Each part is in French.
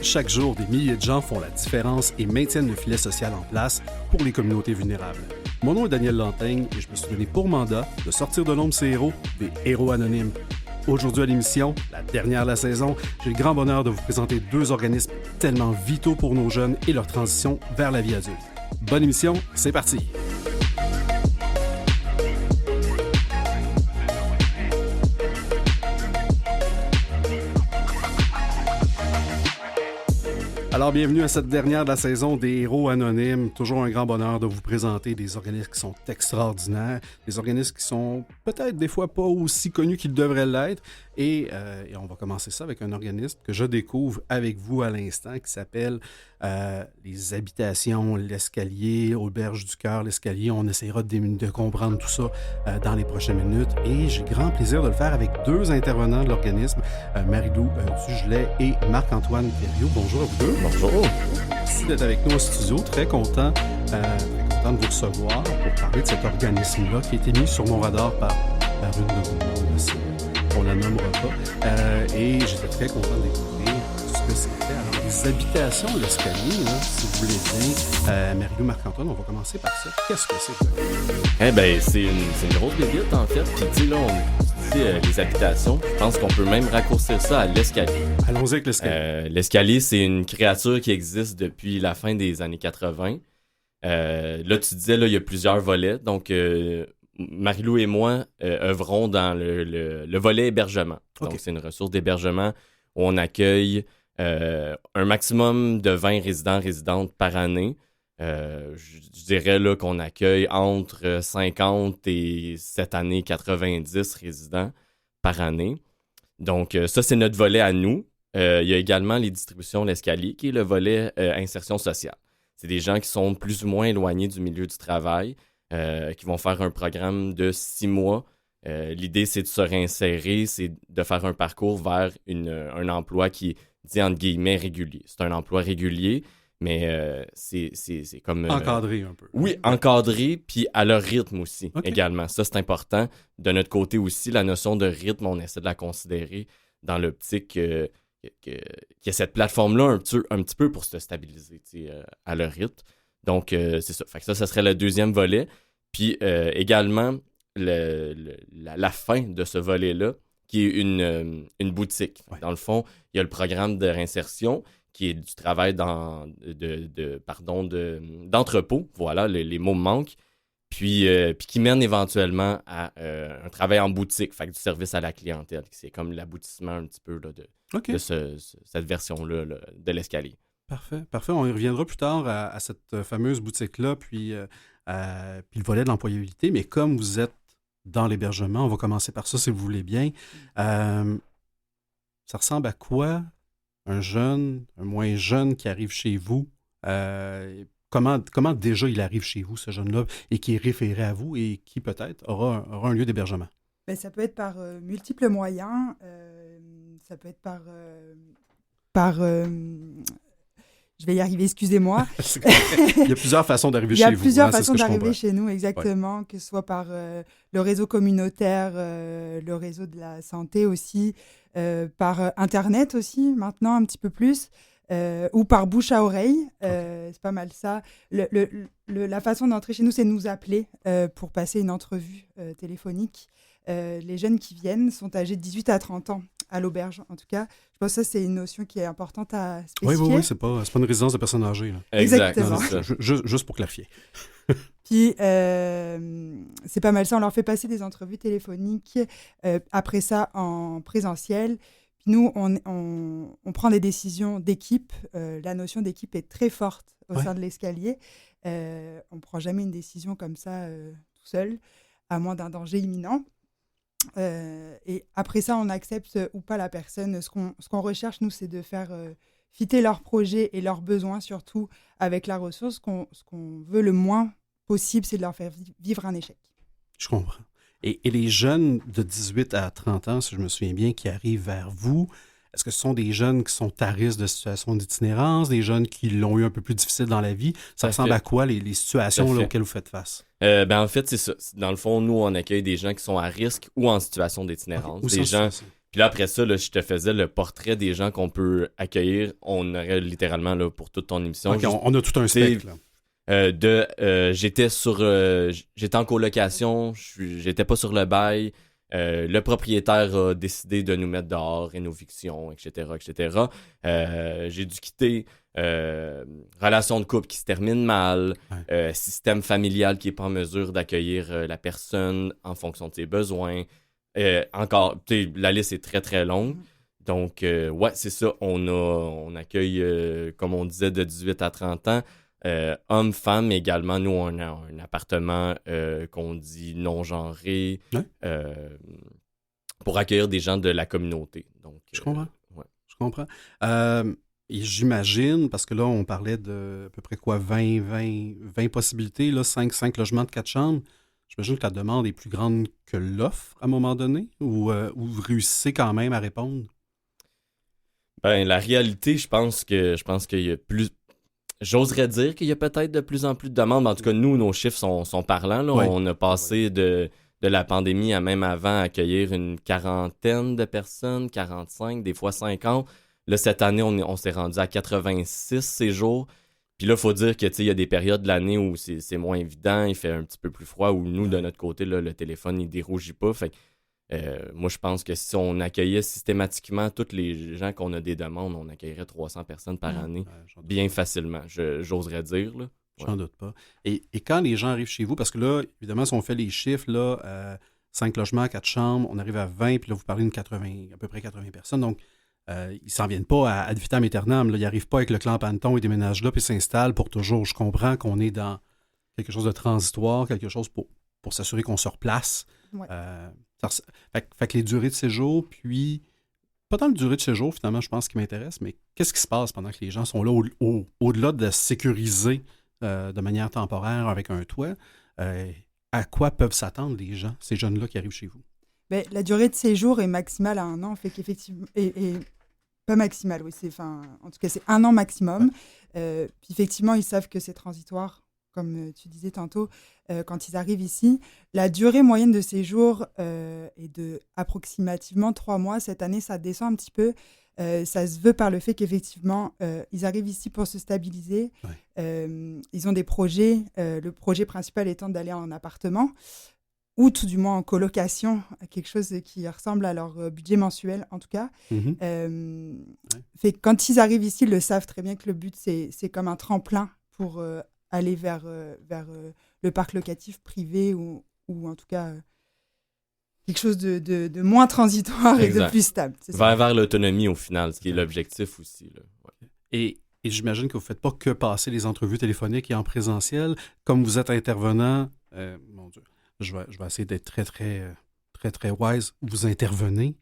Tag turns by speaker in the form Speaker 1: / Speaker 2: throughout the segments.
Speaker 1: Chaque jour, des milliers de gens font la différence et maintiennent le filet social en place pour les communautés vulnérables. Mon nom est Daniel Lantaigne et je me suis donné pour mandat de sortir de l'ombre ces héros, des héros anonymes. Aujourd'hui à l'émission, la dernière de la saison, j'ai le grand bonheur de vous présenter deux organismes tellement vitaux pour nos jeunes et leur transition vers la vie adulte. Bonne émission, c'est parti! Alors, bienvenue à cette dernière de la saison des Héros Anonymes. Toujours un grand bonheur de vous présenter des organismes qui sont extraordinaires, des organismes qui sont peut-être des fois pas aussi connus qu'ils devraient l'être. Et on va commencer ça avec un organisme que je découvre avec vous à l'instant qui s'appelle les Habitations, l'Escalier, Auberge du Cœur, l'Escalier. On essaiera de comprendre tout ça dans les prochaines minutes. Et j'ai grand plaisir de le faire avec deux intervenants de l'organisme, Marie-Lou Dugelet et Marc-Antoine Thériault. Bonjour à vous deux.
Speaker 2: Bonjour.
Speaker 1: Merci d'être avec nous au studio. Très content de vous recevoir pour parler de cet organisme-là qui a été mis sur mon radar par une de vos membres. On la nommera pas. Et j'étais très content de découvrir ce que c'était. Alors, les Habitations, l'Escalier, là, si vous voulez bien. Marie-Lou, Marc-Antoine, on va commencer par ça. Qu'est-ce que c'est?
Speaker 2: Eh bien, c'est une grosse bébite, en fait. Puis, tu sais, là, on dit les Habitations. Je pense qu'on peut même raccourcir ça à l'Escalier.
Speaker 1: Allons-y avec l'Escalier.
Speaker 2: L'Escalier, c'est une créature qui existe depuis la fin des années 80. Là, tu disais, là, il y a plusieurs volets. Donc, Marie-Lou et moi œuvrons dans le volet hébergement. Okay. Donc, c'est une ressource d'hébergement où on accueille un maximum de 20 résidents-résidentes par année. Je dirais là, qu'on accueille entre 50 et cette année 90 résidents par année. Donc, ça, c'est notre volet à nous. Il y a également les distributions l'Escalier, qui est le volet insertion sociale. C'est des gens qui sont plus ou moins éloignés du milieu du travail, qui vont faire un programme de 6 mois. L'idée, c'est de se réinsérer, c'est de faire un parcours vers un emploi qui est dit entre guillemets régulier. C'est un emploi régulier, mais c'est comme...
Speaker 1: encadré un peu.
Speaker 2: Oui, encadré, puis à leur rythme aussi, également. Ça, c'est important. De notre côté aussi, la notion de rythme, on essaie de la considérer dans l'optique qu'il y a cette plateforme-là un petit peu pour se stabiliser à leur rythme. Donc, c'est ça. Fait que ça serait le deuxième volet. Puis également, la fin de ce volet-là, qui est une boutique. Ouais. Dans le fond, il y a le programme de réinsertion, qui est du travail d'entrepôt. Voilà, les mots me manquent. Puis qui mène éventuellement à un travail en boutique, fait que du service à la clientèle. C'est comme l'aboutissement un petit peu là, de cette version-là là, de l'Escalier.
Speaker 1: Parfait. On y reviendra plus tard à cette fameuse boutique-là, puis le volet de l'employabilité. Mais comme vous êtes dans l'hébergement, on va commencer par ça, si vous voulez bien. Ça ressemble à quoi un moins jeune qui arrive chez vous? Comment déjà il arrive chez vous, ce jeune-là, et qui est référé à vous et qui peut-être aura un lieu d'hébergement?
Speaker 3: Ben, ça peut être par multiples moyens. Ça peut être par je vais y arriver, excusez-moi.
Speaker 1: Il y a plusieurs façons d'arriver chez vous.
Speaker 3: Il y a plusieurs façons d'arriver chez nous, exactement, que ce soit par le réseau communautaire, le réseau de la santé aussi, par Internet aussi, maintenant, un petit peu plus, ou par bouche à oreille. C'est pas mal ça. La façon d'entrer chez nous, c'est de nous appeler pour passer une entrevue téléphonique. Les jeunes qui viennent sont âgés de 18 à 30 ans. À l'auberge, en tout cas. Je pense que ça, c'est une notion qui est importante à spécifier.
Speaker 1: Oui, c'est pas une résidence de personnes âgées. Là.
Speaker 3: Exactement.
Speaker 1: Juste pour clarifier.
Speaker 3: Puis, c'est pas mal ça. On leur fait passer des entrevues téléphoniques. Après ça, en présentiel. Puis nous, on prend des décisions d'équipe. La notion d'équipe est très forte au sein de l'Escalier. On ne prend jamais une décision comme ça tout seul, à moins d'un danger imminent. Et après ça, on accepte ou pas la personne. Ce qu'on recherche, nous, c'est de faire fitter leurs projets et leurs besoins, surtout avec la ressource. Ce qu'on veut le moins possible, c'est de leur faire vivre un échec.
Speaker 1: Je comprends. Et les jeunes de 18 à 30 ans, si je me souviens bien, qui arrivent vers vous, est-ce que ce sont des jeunes qui sont à risque de situation d'itinérance, des jeunes qui l'ont eu un peu plus difficile dans la vie? Ça ressemble à quoi les situations là, auxquelles vous faites face?
Speaker 2: En fait, c'est ça. Dans le fond, nous, on accueille des gens qui sont à risque ou en situation d'itinérance.
Speaker 1: Ou
Speaker 2: Des gens.
Speaker 1: situation.
Speaker 2: Puis là, après ça, là, je te faisais le portrait des gens qu'on peut accueillir. On aurait littéralement là, pour toute ton émission.
Speaker 1: OK, on a tout un spectre. Là.
Speaker 2: J'étais en colocation, j'étais pas sur le bail. Le propriétaire a décidé de nous mettre dehors, rénoviction, etc., etc. J'ai dû quitter. Relation de couple qui se termine mal. Système familial qui est pas en mesure d'accueillir la personne en fonction de ses besoins. Encore, la liste est très, très longue. Donc, ouais, c'est ça. On accueille, comme on disait, de 18 à 30 ans. Hommes, femmes également. Nous, on a un appartement qu'on dit non-genré pour accueillir des gens de la communauté. Donc,
Speaker 1: Je comprends.
Speaker 2: Ouais.
Speaker 1: Je comprends. Et j'imagine, parce que là, on parlait de à peu près quoi, 20 possibilités, là, 5 logements de 4 chambres. J'imagine que la demande est plus grande que l'offre à un moment donné, ou vous réussissez quand même à répondre?
Speaker 2: La réalité, je pense qu'il y a plus. J'oserais dire qu'il y a peut-être de plus en plus de demandes. En tout cas, nous, nos chiffres sont parlants. Là.
Speaker 1: Ouais.
Speaker 2: On a passé de la pandémie à même avant accueillir une quarantaine de personnes, 45, des fois 50. Là, cette année, on s'est rendu à 86 séjours. Puis là, il faut dire que il y a des périodes de l'année où c'est moins évident, il fait un petit peu plus froid, où nous, de notre côté, là, le téléphone, il dérougit pas. Fait que, moi, je pense que si on accueillait systématiquement tous les gens qu'on a des demandes, on accueillerait 300 personnes par année, bien facilement, j'oserais dire. Là.
Speaker 1: J'en doute pas. Et quand les gens arrivent chez vous, parce que là, évidemment, si on fait les chiffres, là, 5 logements, 4 chambres, on arrive à 20, puis là, vous parlez de à peu près 80 personnes. Donc, ils s'en viennent pas à ad vitam aeternam. Là. Ils n'arrivent pas avec le clan Panton, ils déménagent là, puis s'installent pour toujours. Je comprends qu'on est dans quelque chose de transitoire, quelque chose pour s'assurer qu'on se replace.
Speaker 3: Ouais.
Speaker 1: Fait que les durées de séjour, puis pas tant de durée de séjour, finalement, je pense qui m'intéresse, mais qu'est-ce qui se passe pendant que les gens sont là au-delà de sécuriser de manière temporaire avec un toit? À quoi peuvent s'attendre les gens, ces jeunes-là qui arrivent chez vous?
Speaker 3: Ben, la durée de séjour est maximale à 1 an, fait qu'effectivement, et pas maximale, oui, en tout cas, c'est 1 an maximum. Puis effectivement, ils savent que c'est transitoire, comme tu disais tantôt, quand ils arrivent ici. La durée moyenne de séjour est de approximativement 3 mois. Cette année, ça descend un petit peu. Ça se veut par le fait qu'effectivement, ils arrivent ici pour se stabiliser. Ils ont des projets, le projet principal étant d'aller en appartement, ou tout du moins en colocation, quelque chose qui ressemble à leur budget mensuel, en tout cas. Fait que quand ils arrivent ici, ils le savent très bien que le but, c'est comme un tremplin pour aller vers le parc locatif privé ou en tout cas quelque chose de moins transitoire et de plus stable.
Speaker 2: Vers l'autonomie au final, ce qui est l'objectif aussi. Là. Ouais.
Speaker 1: Et j'imagine que vous ne faites pas que passer les entrevues téléphoniques et en présentiel. Comme vous êtes intervenant, mon Dieu, je vais essayer d'être très, très, très, très wise. Vous intervenez.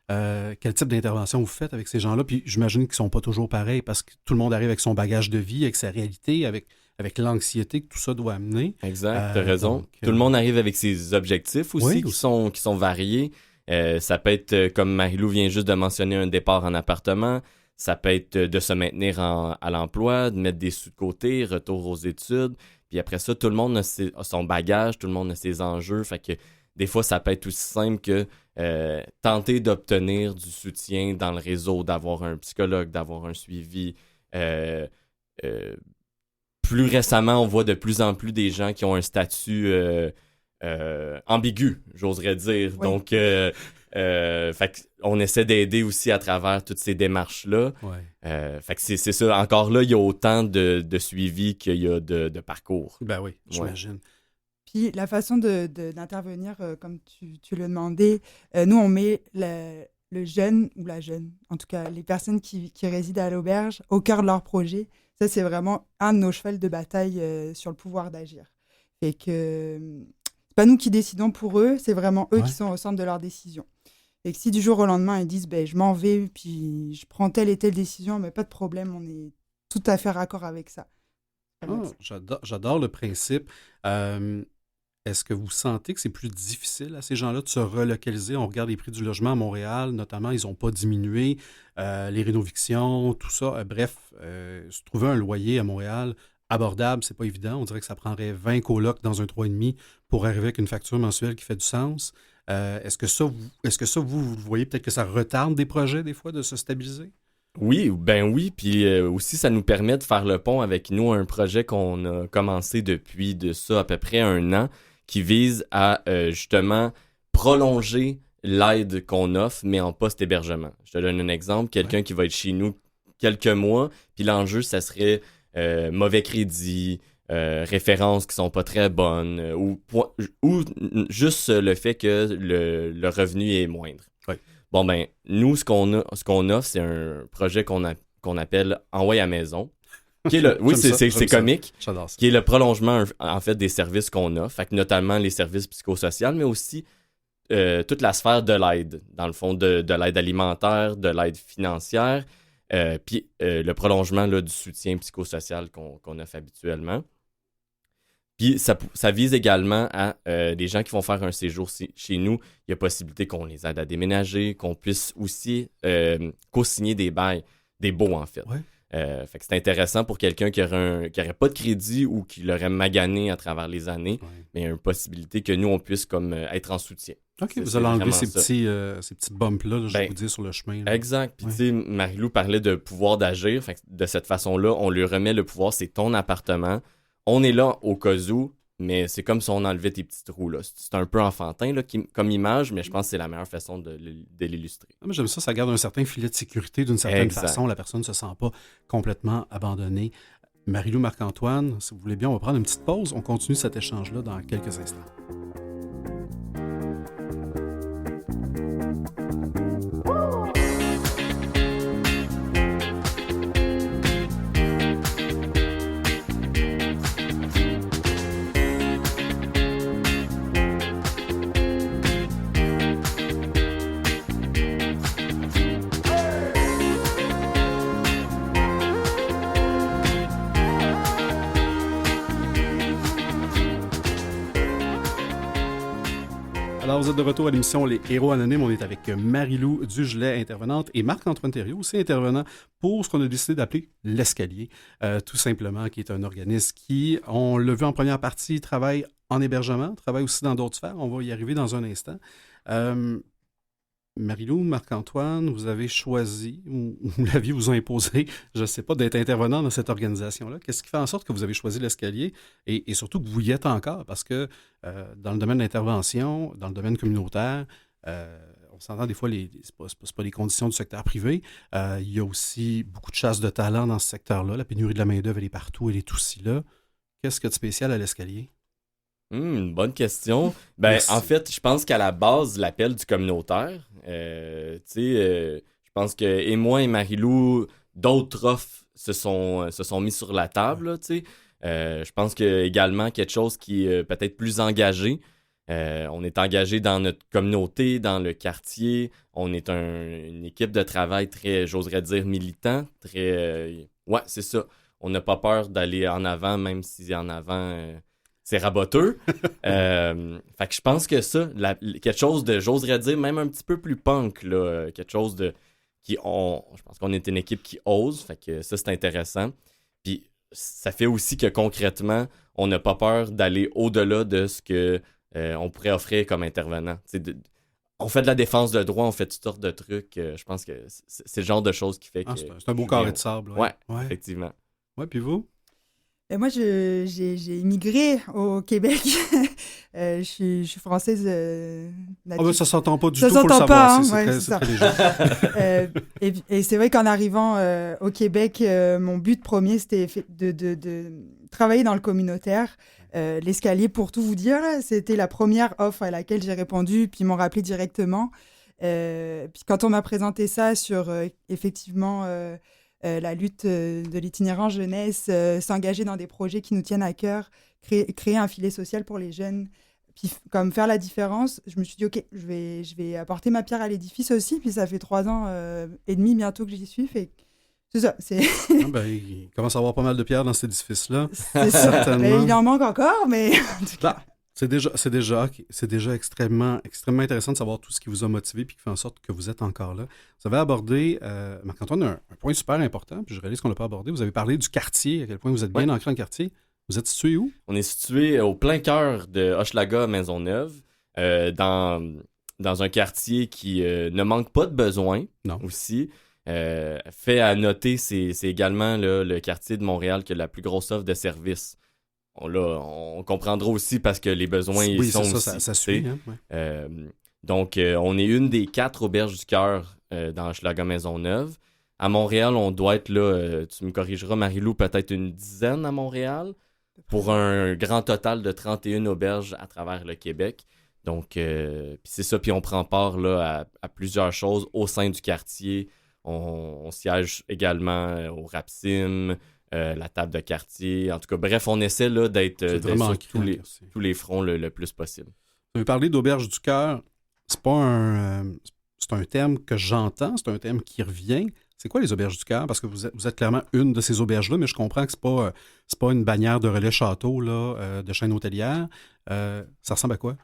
Speaker 1: Quel type d'intervention vous faites avec ces gens-là? Puis j'imagine qu'ils ne sont pas toujours pareils parce que tout le monde arrive avec son bagage de vie, avec sa réalité, avec l'anxiété que tout ça doit amener.
Speaker 2: Exact, tu as raison. Tout le monde arrive avec ses objectifs aussi qui sont variés. Ça peut être, comme Marie-Lou vient juste de mentionner, un départ en appartement. Ça peut être de se maintenir à l'emploi, de mettre des sous de côté, retour aux études. Puis après ça, tout le monde a son bagage, tout le monde a ses enjeux. Fait que des fois, ça peut être aussi simple que tenter d'obtenir du soutien dans le réseau, d'avoir un psychologue, d'avoir un suivi. Plus récemment, on voit de plus en plus des gens qui ont un statut ambigu, j'oserais dire. Oui. Donc, on essaie d'aider aussi à travers toutes ces démarches-là. Fait que c'est ça. Encore là, il y a autant de suivi qu'il y a de parcours.
Speaker 1: Ben oui, j'imagine.
Speaker 3: Ouais. Puis la façon d'intervenir, comme tu le demandais, nous, on met le jeune ou la jeune, en tout cas les personnes qui résident à l'auberge, au cœur de leur projet. Ça, c'est vraiment un de nos chevals de bataille sur le pouvoir d'agir. Et que c'est pas nous qui décidons pour eux, c'est vraiment eux qui sont au centre de leurs décisions. Et que si du jour au lendemain, ils disent je m'en vais, puis je prends telle et telle décision, mais pas de problème, on est tout à fait raccord avec ça.
Speaker 1: J'adore le principe. est-ce que vous sentez que c'est plus difficile à ces gens-là de se relocaliser? On regarde les prix du logement à Montréal, notamment, ils n'ont pas diminué. Les rénovictions, tout ça. Bref, se trouver un loyer à Montréal abordable, c'est pas évident. On dirait que ça prendrait 20 colocs dans un 3,5 pour arriver avec une facture mensuelle qui fait du sens. Est-ce que ça, vous voyez peut-être que ça retarde des projets, des fois, de se stabiliser?
Speaker 2: Oui, ben oui, puis aussi ça nous permet de faire le pont avec nous un projet qu'on a commencé depuis de ça à peu près 1 an qui vise à justement prolonger l'aide qu'on offre mais en post-hébergement. Je te donne un exemple, quelqu'un qui va être chez nous quelques mois, puis l'enjeu ça serait mauvais crédit, références qui sont pas très bonnes ou juste le fait que le revenu est moindre.
Speaker 1: Oui.
Speaker 2: Bon, ben, nous, ce qu'on offre, c'est un projet qu'on appelle Envoie à maison. Qui est oui, c'est comique.
Speaker 1: J'adore ça.
Speaker 2: Qui est le prolongement, en fait, des services qu'on offre. Fait que notamment les services psychosociaux, mais aussi toute la sphère de l'aide. Dans le fond, de l'aide alimentaire, de l'aide financière, puis le prolongement là, du soutien psychosocial qu'on offre habituellement. Puis ça vise également à des gens qui vont faire un séjour chez nous. Il y a possibilité qu'on les aide à déménager, qu'on puisse aussi co-signer des bails, des baux en fait.
Speaker 1: Ouais.
Speaker 2: Fait que c'est intéressant pour quelqu'un qui aurait pas de crédit ou qui l'aurait magané à travers les années, mais il y a une possibilité que nous, on puisse comme être en soutien.
Speaker 1: OK, vous allez enlever ces petits bumps-là, je vous dis, sur le chemin. Là.
Speaker 2: Exact. Puis tu sais, Marie-Lou parlait de pouvoir d'agir. Fait que de cette façon-là, on lui remet le pouvoir, c'est ton appartement. On est là au cas où, mais c'est comme si on enlevait tes petits trous. Là. C'est un peu enfantin là, comme image, mais je pense que c'est la meilleure façon de l'illustrer.
Speaker 1: Moi, j'aime ça garde un certain filet de sécurité d'une certaine façon. La personne ne se sent pas complètement abandonnée. Marie-Lou, Marc-Antoine, si vous voulez bien, on va prendre une petite pause. On continue cet échange-là dans quelques instants. Alors, vous êtes de retour à l'émission Les Héros Anonymes. On est avec Marie-Lou Dugelet, intervenante, et Marc-Antoine Thériault, aussi intervenant pour ce qu'on a décidé d'appeler l'Escalier, tout simplement, qui est un organisme qui, on l'a vu en première partie, travaille en hébergement, travaille aussi dans d'autres sphères. On va y arriver dans un instant. Marie-Lou, Marc-Antoine, vous avez choisi, ou la vie vous a imposé, je ne sais pas, d'être intervenant dans cette organisation-là. Qu'est-ce qui fait en sorte que vous avez choisi l'Escalier et surtout que vous y êtes encore? Parce que dans le domaine de l'intervention, dans le domaine communautaire, on s'entend des fois, c'est pas les conditions du secteur privé. Il y a aussi beaucoup de chasse de talent dans ce secteur-là. La pénurie de la main-d'œuvre, elle est partout, elle est aussi là. Qu'est-ce qu'il y a de spécial à l'Escalier?
Speaker 2: Une bonne question. Ben, en fait, je pense qu'à la base, l'appel du communautaire, je pense que et moi et Marie-Lou, d'autres offres se sont mis sur la table. Je pense que également quelque chose qui est peut-être plus engagé. On est engagé dans notre communauté, dans le quartier. On est une équipe de travail très, j'oserais dire, militant. Très, ouais, c'est ça. On n'a pas peur d'aller en avant, même si en avant... c'est raboteux. Fait que je pense que ça, quelque chose de, j'oserais dire, même un petit peu plus punk, là, quelque chose de... je pense qu'on est une équipe qui ose, fait que ça, c'est intéressant. Puis ça fait aussi que concrètement, on n'a pas peur d'aller au-delà de ce que on pourrait offrir comme intervenant. On fait de la défense de droit, on fait toutes sortes de trucs. Je pense que c'est le genre de choses qui fait que...
Speaker 1: C'est un beau carré de sable.
Speaker 2: Ouais, effectivement.
Speaker 1: Ouais, puis vous?
Speaker 3: Moi, j'ai immigré au Québec. Je suis française native.
Speaker 1: Ça s'entend pas du
Speaker 3: tout,
Speaker 1: faut le savoir.
Speaker 3: C'est très léger. et c'est vrai qu'en arrivant au Québec, mon but premier, c'était de travailler dans le communautaire. L'Escalier, pour tout vous dire, c'était la première offre à laquelle j'ai répondu, puis ils m'ont rappelé directement. Puis quand on m'a présenté ça sur, effectivement... la lutte de l'itinérant jeunesse, s'engager dans des projets qui nous tiennent à cœur, créer un filet social pour les jeunes, puis comme faire la différence, je me suis dit, OK, je vais apporter ma pierre à l'édifice aussi, puis ça fait 3 ans et demi bientôt que j'y suis, fait c'est ça.
Speaker 1: Il commence à avoir pas mal de pierres dans cet édifice-là.
Speaker 3: C'est ça. Il en manque encore, mais...
Speaker 1: C'est déjà extrêmement, extrêmement intéressant de savoir tout ce qui vous a motivé puis qui fait en sorte que vous êtes encore là. Vous avez abordé, Marc-Antoine, un point super important, puis je réalise qu'on ne l'a pas abordé. Vous avez parlé du quartier, à quel point vous êtes bien ancré dans le quartier. Vous êtes situé où?
Speaker 2: On est situé au plein cœur de Hochelaga, Maisonneuve, dans un quartier qui ne manque pas de besoins aussi. Fait à noter, c'est également là, le quartier de Montréal qui a la plus grosse offre de services. On comprendra aussi parce que les besoins ils sont aussi.
Speaker 1: Ça suit. Hein, ouais.
Speaker 2: Donc, on est une des 4 auberges du cœur dans Hochelaga Maisonneuve. À Montréal, on doit être là, tu me corrigeras, Marie-Lou, peut-être une dizaine à Montréal, pour un grand total de 31 auberges à travers le Québec. Donc, puis c'est ça, puis on prend part là, à plusieurs choses au sein du quartier. On siège également au Rapsim, la table de quartier. En tout cas, bref, on essaie là, d'être sur tous les fronts le plus possible.
Speaker 1: Vous avez parlé d'auberge du cœur. C'est un terme que j'entends, c'est un terme qui revient. C'est quoi les auberges du cœur? Parce que vous êtes clairement une de ces auberges-là, mais je comprends que c'est pas une bannière de relais château là, de chaîne hôtelière. Ça ressemble à quoi?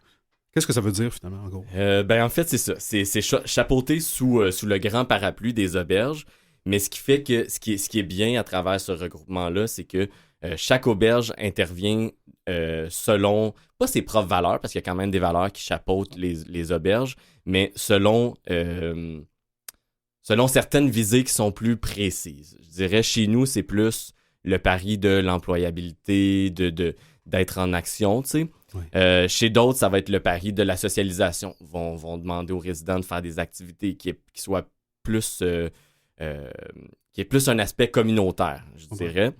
Speaker 1: Qu'est-ce que ça veut dire, finalement, en gros?
Speaker 2: En fait, c'est ça. C'est chapeauté sous le grand parapluie des auberges. Mais ce qui fait que ce qui est bien à travers ce regroupement-là, c'est que chaque auberge intervient selon, pas ses propres valeurs, parce qu'il y a quand même des valeurs qui chapeautent les auberges, mais selon certaines visées qui sont plus précises. Je dirais, chez nous, c'est plus le pari de l'employabilité, d'être en action, tu sais. Oui. Chez d'autres, ça va être le pari de la socialisation. Vont demander aux résidents de faire des activités qui soient plus... qui est plus un aspect communautaire, je dirais.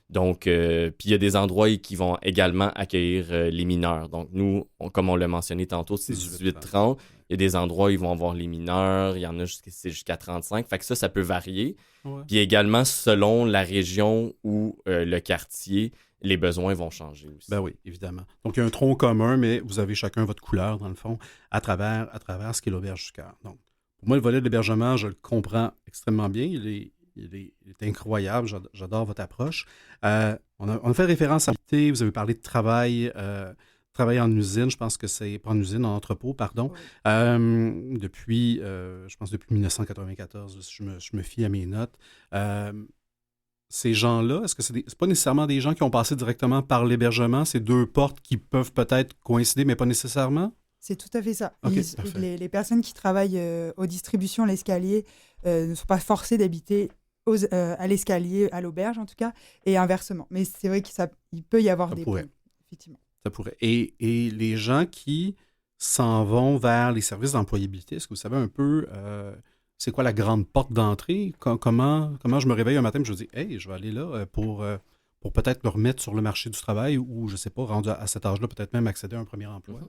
Speaker 2: Donc, puis il y a des endroits qui vont également accueillir les mineurs. Donc, nous, comme on l'a mentionné tantôt, c'est 18-30. Il y a des endroits où ils vont avoir les mineurs. Il y en a jusqu'à 35. Fait que ça peut varier. Ouais. Puis également, selon la région ou le quartier, les besoins vont changer aussi.
Speaker 1: Ben oui, évidemment. Donc, il y a un tronc commun, mais vous avez chacun votre couleur, dans le fond, à travers ce qu'est l'auberge du cœur. Donc, pour moi, le volet de l'hébergement, je le comprends extrêmement bien. Il est incroyable. J'adore votre approche. On a fait référence à l'idée. Vous avez parlé de travail en usine. Je pense que c'est pas en usine, en entrepôt, pardon. Oui. Depuis 1994, je me fie à mes notes. Ces gens-là, est-ce que c'est pas nécessairement des gens qui ont passé directement par l'hébergement? C'est deux portes qui peuvent peut-être coïncider, mais pas nécessairement?
Speaker 3: C'est tout à fait ça.
Speaker 1: Okay,
Speaker 3: les personnes qui travaillent aux distributions, l'escalier, ne sont pas forcées d'habiter à l'escalier, à l'auberge en tout cas, et inversement. Mais c'est vrai qu'il peut y avoir des points, effectivement.
Speaker 1: Ça pourrait. Et les gens qui s'en vont vers les services d'employabilité, est-ce que vous savez un peu c'est quoi la grande porte d'entrée? Comment je me réveille un matin et je me dis « Hey, je vais aller là pour peut-être me remettre sur le marché du travail ou, je ne sais pas, rendu à cet âge-là, peut-être même accéder à un premier emploi.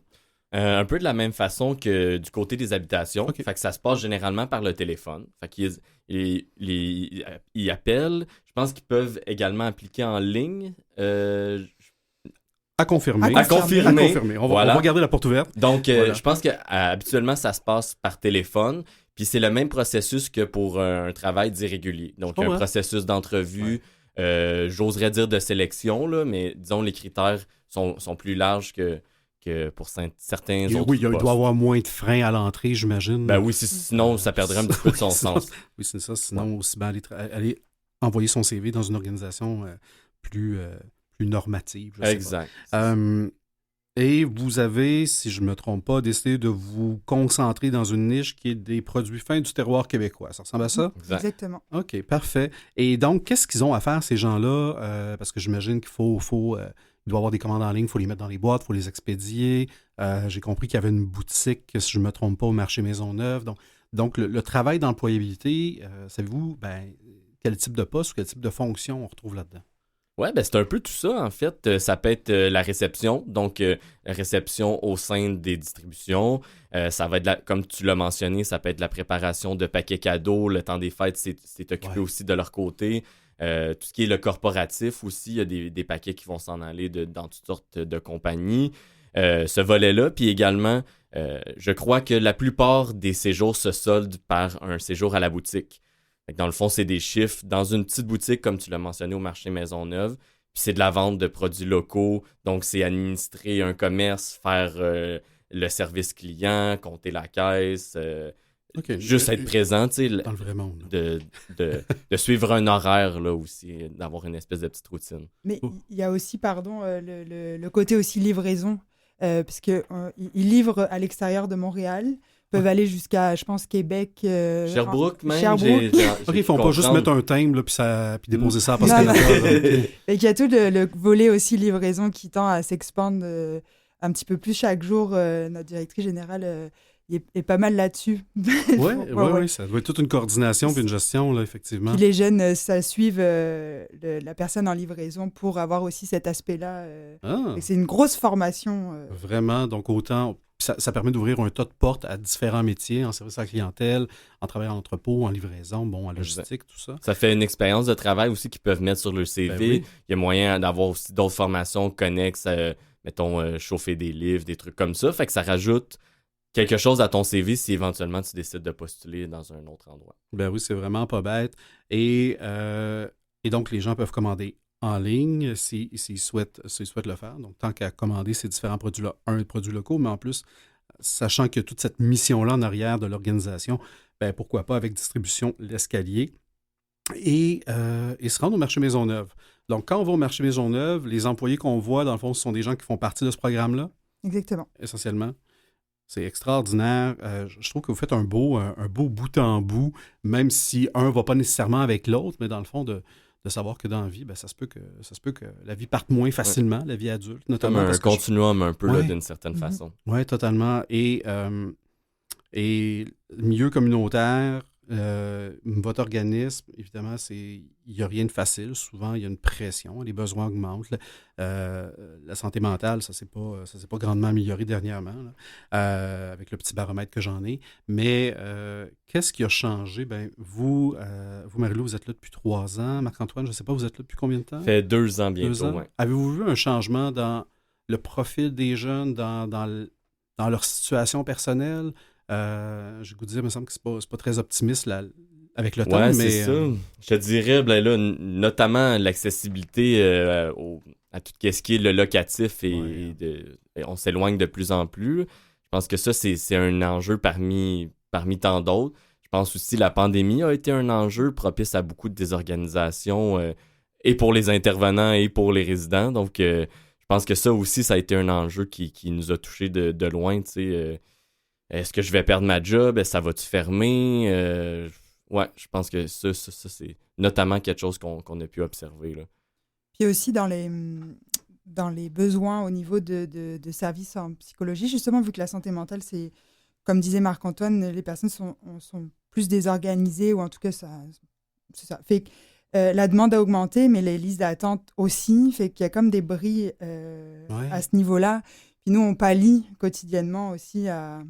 Speaker 2: Un peu de la même façon que du côté des habitations. Okay. Fait que ça se passe généralement par le téléphone. Fait qu'ils ils appellent. Je pense qu'ils peuvent également appliquer en ligne.
Speaker 1: À confirmer. On va garder la porte ouverte.
Speaker 2: Donc, je pense que habituellement, ça se passe par téléphone. Puis c'est le même processus que pour un travail d'irrégulier. Donc, un processus d'entrevue, j'oserais dire de sélection, là, mais disons, les critères sont plus larges que pour certains autres
Speaker 1: postes. Il doit y avoir moins de freins à l'entrée, j'imagine.
Speaker 2: Ben oui, sinon, ça perdrait un petit peu de son sens.
Speaker 1: Oui, c'est ça. Sinon, aussi bien aller envoyer son CV dans une organisation plus normative.
Speaker 2: Exact.
Speaker 1: Et vous avez, si je ne me trompe pas, décidé de vous concentrer dans une niche qui est des produits fins du terroir québécois. Ça ressemble à ça?
Speaker 3: Exactement.
Speaker 1: OK, parfait. Et donc, qu'est-ce qu'ils ont à faire, ces gens-là? Parce que j'imagine qu'il il doit y avoir des commandes en ligne, il faut les mettre dans les boîtes, il faut les expédier. J'ai compris qu'il y avait une boutique, si je ne me trompe pas, au marché Maisonneuve. Donc le travail d'employabilité, savez-vous quel type de poste ou quel type de fonction on retrouve là-dedans?
Speaker 2: Oui, c'est un peu tout ça, en fait. Ça peut être la réception, donc la réception au sein des distributions. Ça va être, comme tu l'as mentionné, ça peut être la préparation de paquets cadeaux. Le temps des fêtes, c'est occupé aussi de leur côté. Tout ce qui est le corporatif aussi, il y a des paquets qui vont s'en aller dans toutes sortes de compagnies. Ce volet-là, puis également, je crois que la plupart des séjours se soldent par un séjour à la boutique. Dans le fond, c'est des chiffres dans une petite boutique, comme tu l'as mentionné, au marché Maisonneuve. Puis c'est de la vente de produits locaux. Donc, c'est administrer un commerce, faire le service client, compter la caisse, juste être présent, tu sais,
Speaker 1: Dans le vrai monde.
Speaker 2: de suivre un horaire là aussi, d'avoir une espèce de petite routine.
Speaker 3: Mais il y a aussi, le côté aussi livraison, parce qu'ils livrent à l'extérieur de Montréal, peuvent aller jusqu'à, je pense, Québec.
Speaker 2: Sherbrooke, même.
Speaker 3: Sherbrooke.
Speaker 1: OK, ils font pas juste mettre un timbre là, puis déposer ça parce
Speaker 3: Non,
Speaker 1: que...
Speaker 3: Et qu'il y a tout le volet aussi livraison qui tend à s'expandre un petit peu plus chaque jour. Notre directrice générale est pas mal là-dessus.
Speaker 1: Oui, ça doit être toute une coordination puis une gestion, là, effectivement.
Speaker 3: Puis les jeunes, ça suivent la personne en livraison pour avoir aussi cet aspect-là. Et c'est une grosse formation.
Speaker 1: Vraiment, donc autant... Ça permet d'ouvrir un tas de portes à différents métiers, en service à la clientèle, en travail en entrepôt, en livraison, en logistique, tout ça.
Speaker 2: Ça fait une expérience de travail aussi qu'ils peuvent mettre sur leur CV.
Speaker 1: Ben oui.
Speaker 2: Il y a moyen d'avoir aussi d'autres formations connexes, mettons, chauffer des livres, des trucs comme ça. Fait que ça rajoute quelque chose à ton CV si éventuellement tu décides de postuler dans un autre endroit.
Speaker 1: Ben oui, c'est vraiment pas bête. Et donc, les gens peuvent commander en ligne s'ils souhaitent le faire. Donc, tant qu'à commander ces différents produits-là, produits locaux, mais en plus, sachant qu'il y a toute cette mission-là en arrière de l'organisation, ben pourquoi pas avec Distribution L'Escalier et se rendre au marché Maisonneuve. Donc, quand on va au marché Maisonneuve, les employés qu'on voit, dans le fond, ce sont des gens qui font partie de ce programme-là.
Speaker 3: Exactement.
Speaker 1: Essentiellement. C'est extraordinaire. Je trouve que vous faites un beau bout en bout, même si un ne va pas nécessairement avec l'autre, mais dans le fond, de savoir que dans la vie, ben, ça se peut que la vie parte moins facilement, la vie adulte, notamment.
Speaker 2: Comme un continuum un peu,
Speaker 1: Ouais.
Speaker 2: là, d'une certaine façon.
Speaker 1: Oui, totalement. Et milieu communautaire, votre organisme, évidemment, il n'y a rien de facile. Souvent, il y a une pression, les besoins augmentent. La santé mentale, ça s'est pas grandement amélioré dernièrement, là, avec le petit baromètre que j'en ai. Mais qu'est-ce qui a changé? Ben, vous, Marie-Lou, vous êtes là depuis 3 ans. Marc-Antoine, je ne sais pas, vous êtes là depuis combien de temps?
Speaker 2: Ça fait 2 ans bientôt,
Speaker 1: 2 ans.
Speaker 2: ouais.
Speaker 1: Avez-vous vu un changement dans le profil des jeunes, dans leur situation personnelle? Je vous dire, il me semble que c'est pas très optimiste là, avec le temps.
Speaker 2: Ouais,
Speaker 1: mais
Speaker 2: c'est ça. Je te dirais, ben là, notamment l'accessibilité à tout ce qui est le locatif et on s'éloigne de plus en plus. Je pense que ça, c'est un enjeu parmi tant d'autres. Je pense aussi que la pandémie a été un enjeu propice à beaucoup de désorganisation et pour les intervenants et pour les résidents. Donc, je pense que ça aussi, ça a été un enjeu qui nous a touchés de loin, tu sais. Est-ce que je vais perdre ma job? Ça va-tu fermer? Ouais, je pense que ça c'est notamment quelque chose qu'on a pu observer, là.
Speaker 3: Puis aussi dans les besoins au niveau de services en psychologie, justement, vu que la santé mentale, c'est, comme disait Marc-Antoine, les personnes sont plus désorganisées, ou en tout cas, c'est ça. Fait que la demande a augmenté, mais les listes d'attente aussi, fait qu'il y a comme des bris à ce niveau-là. Puis nous, on pallie quotidiennement aussi à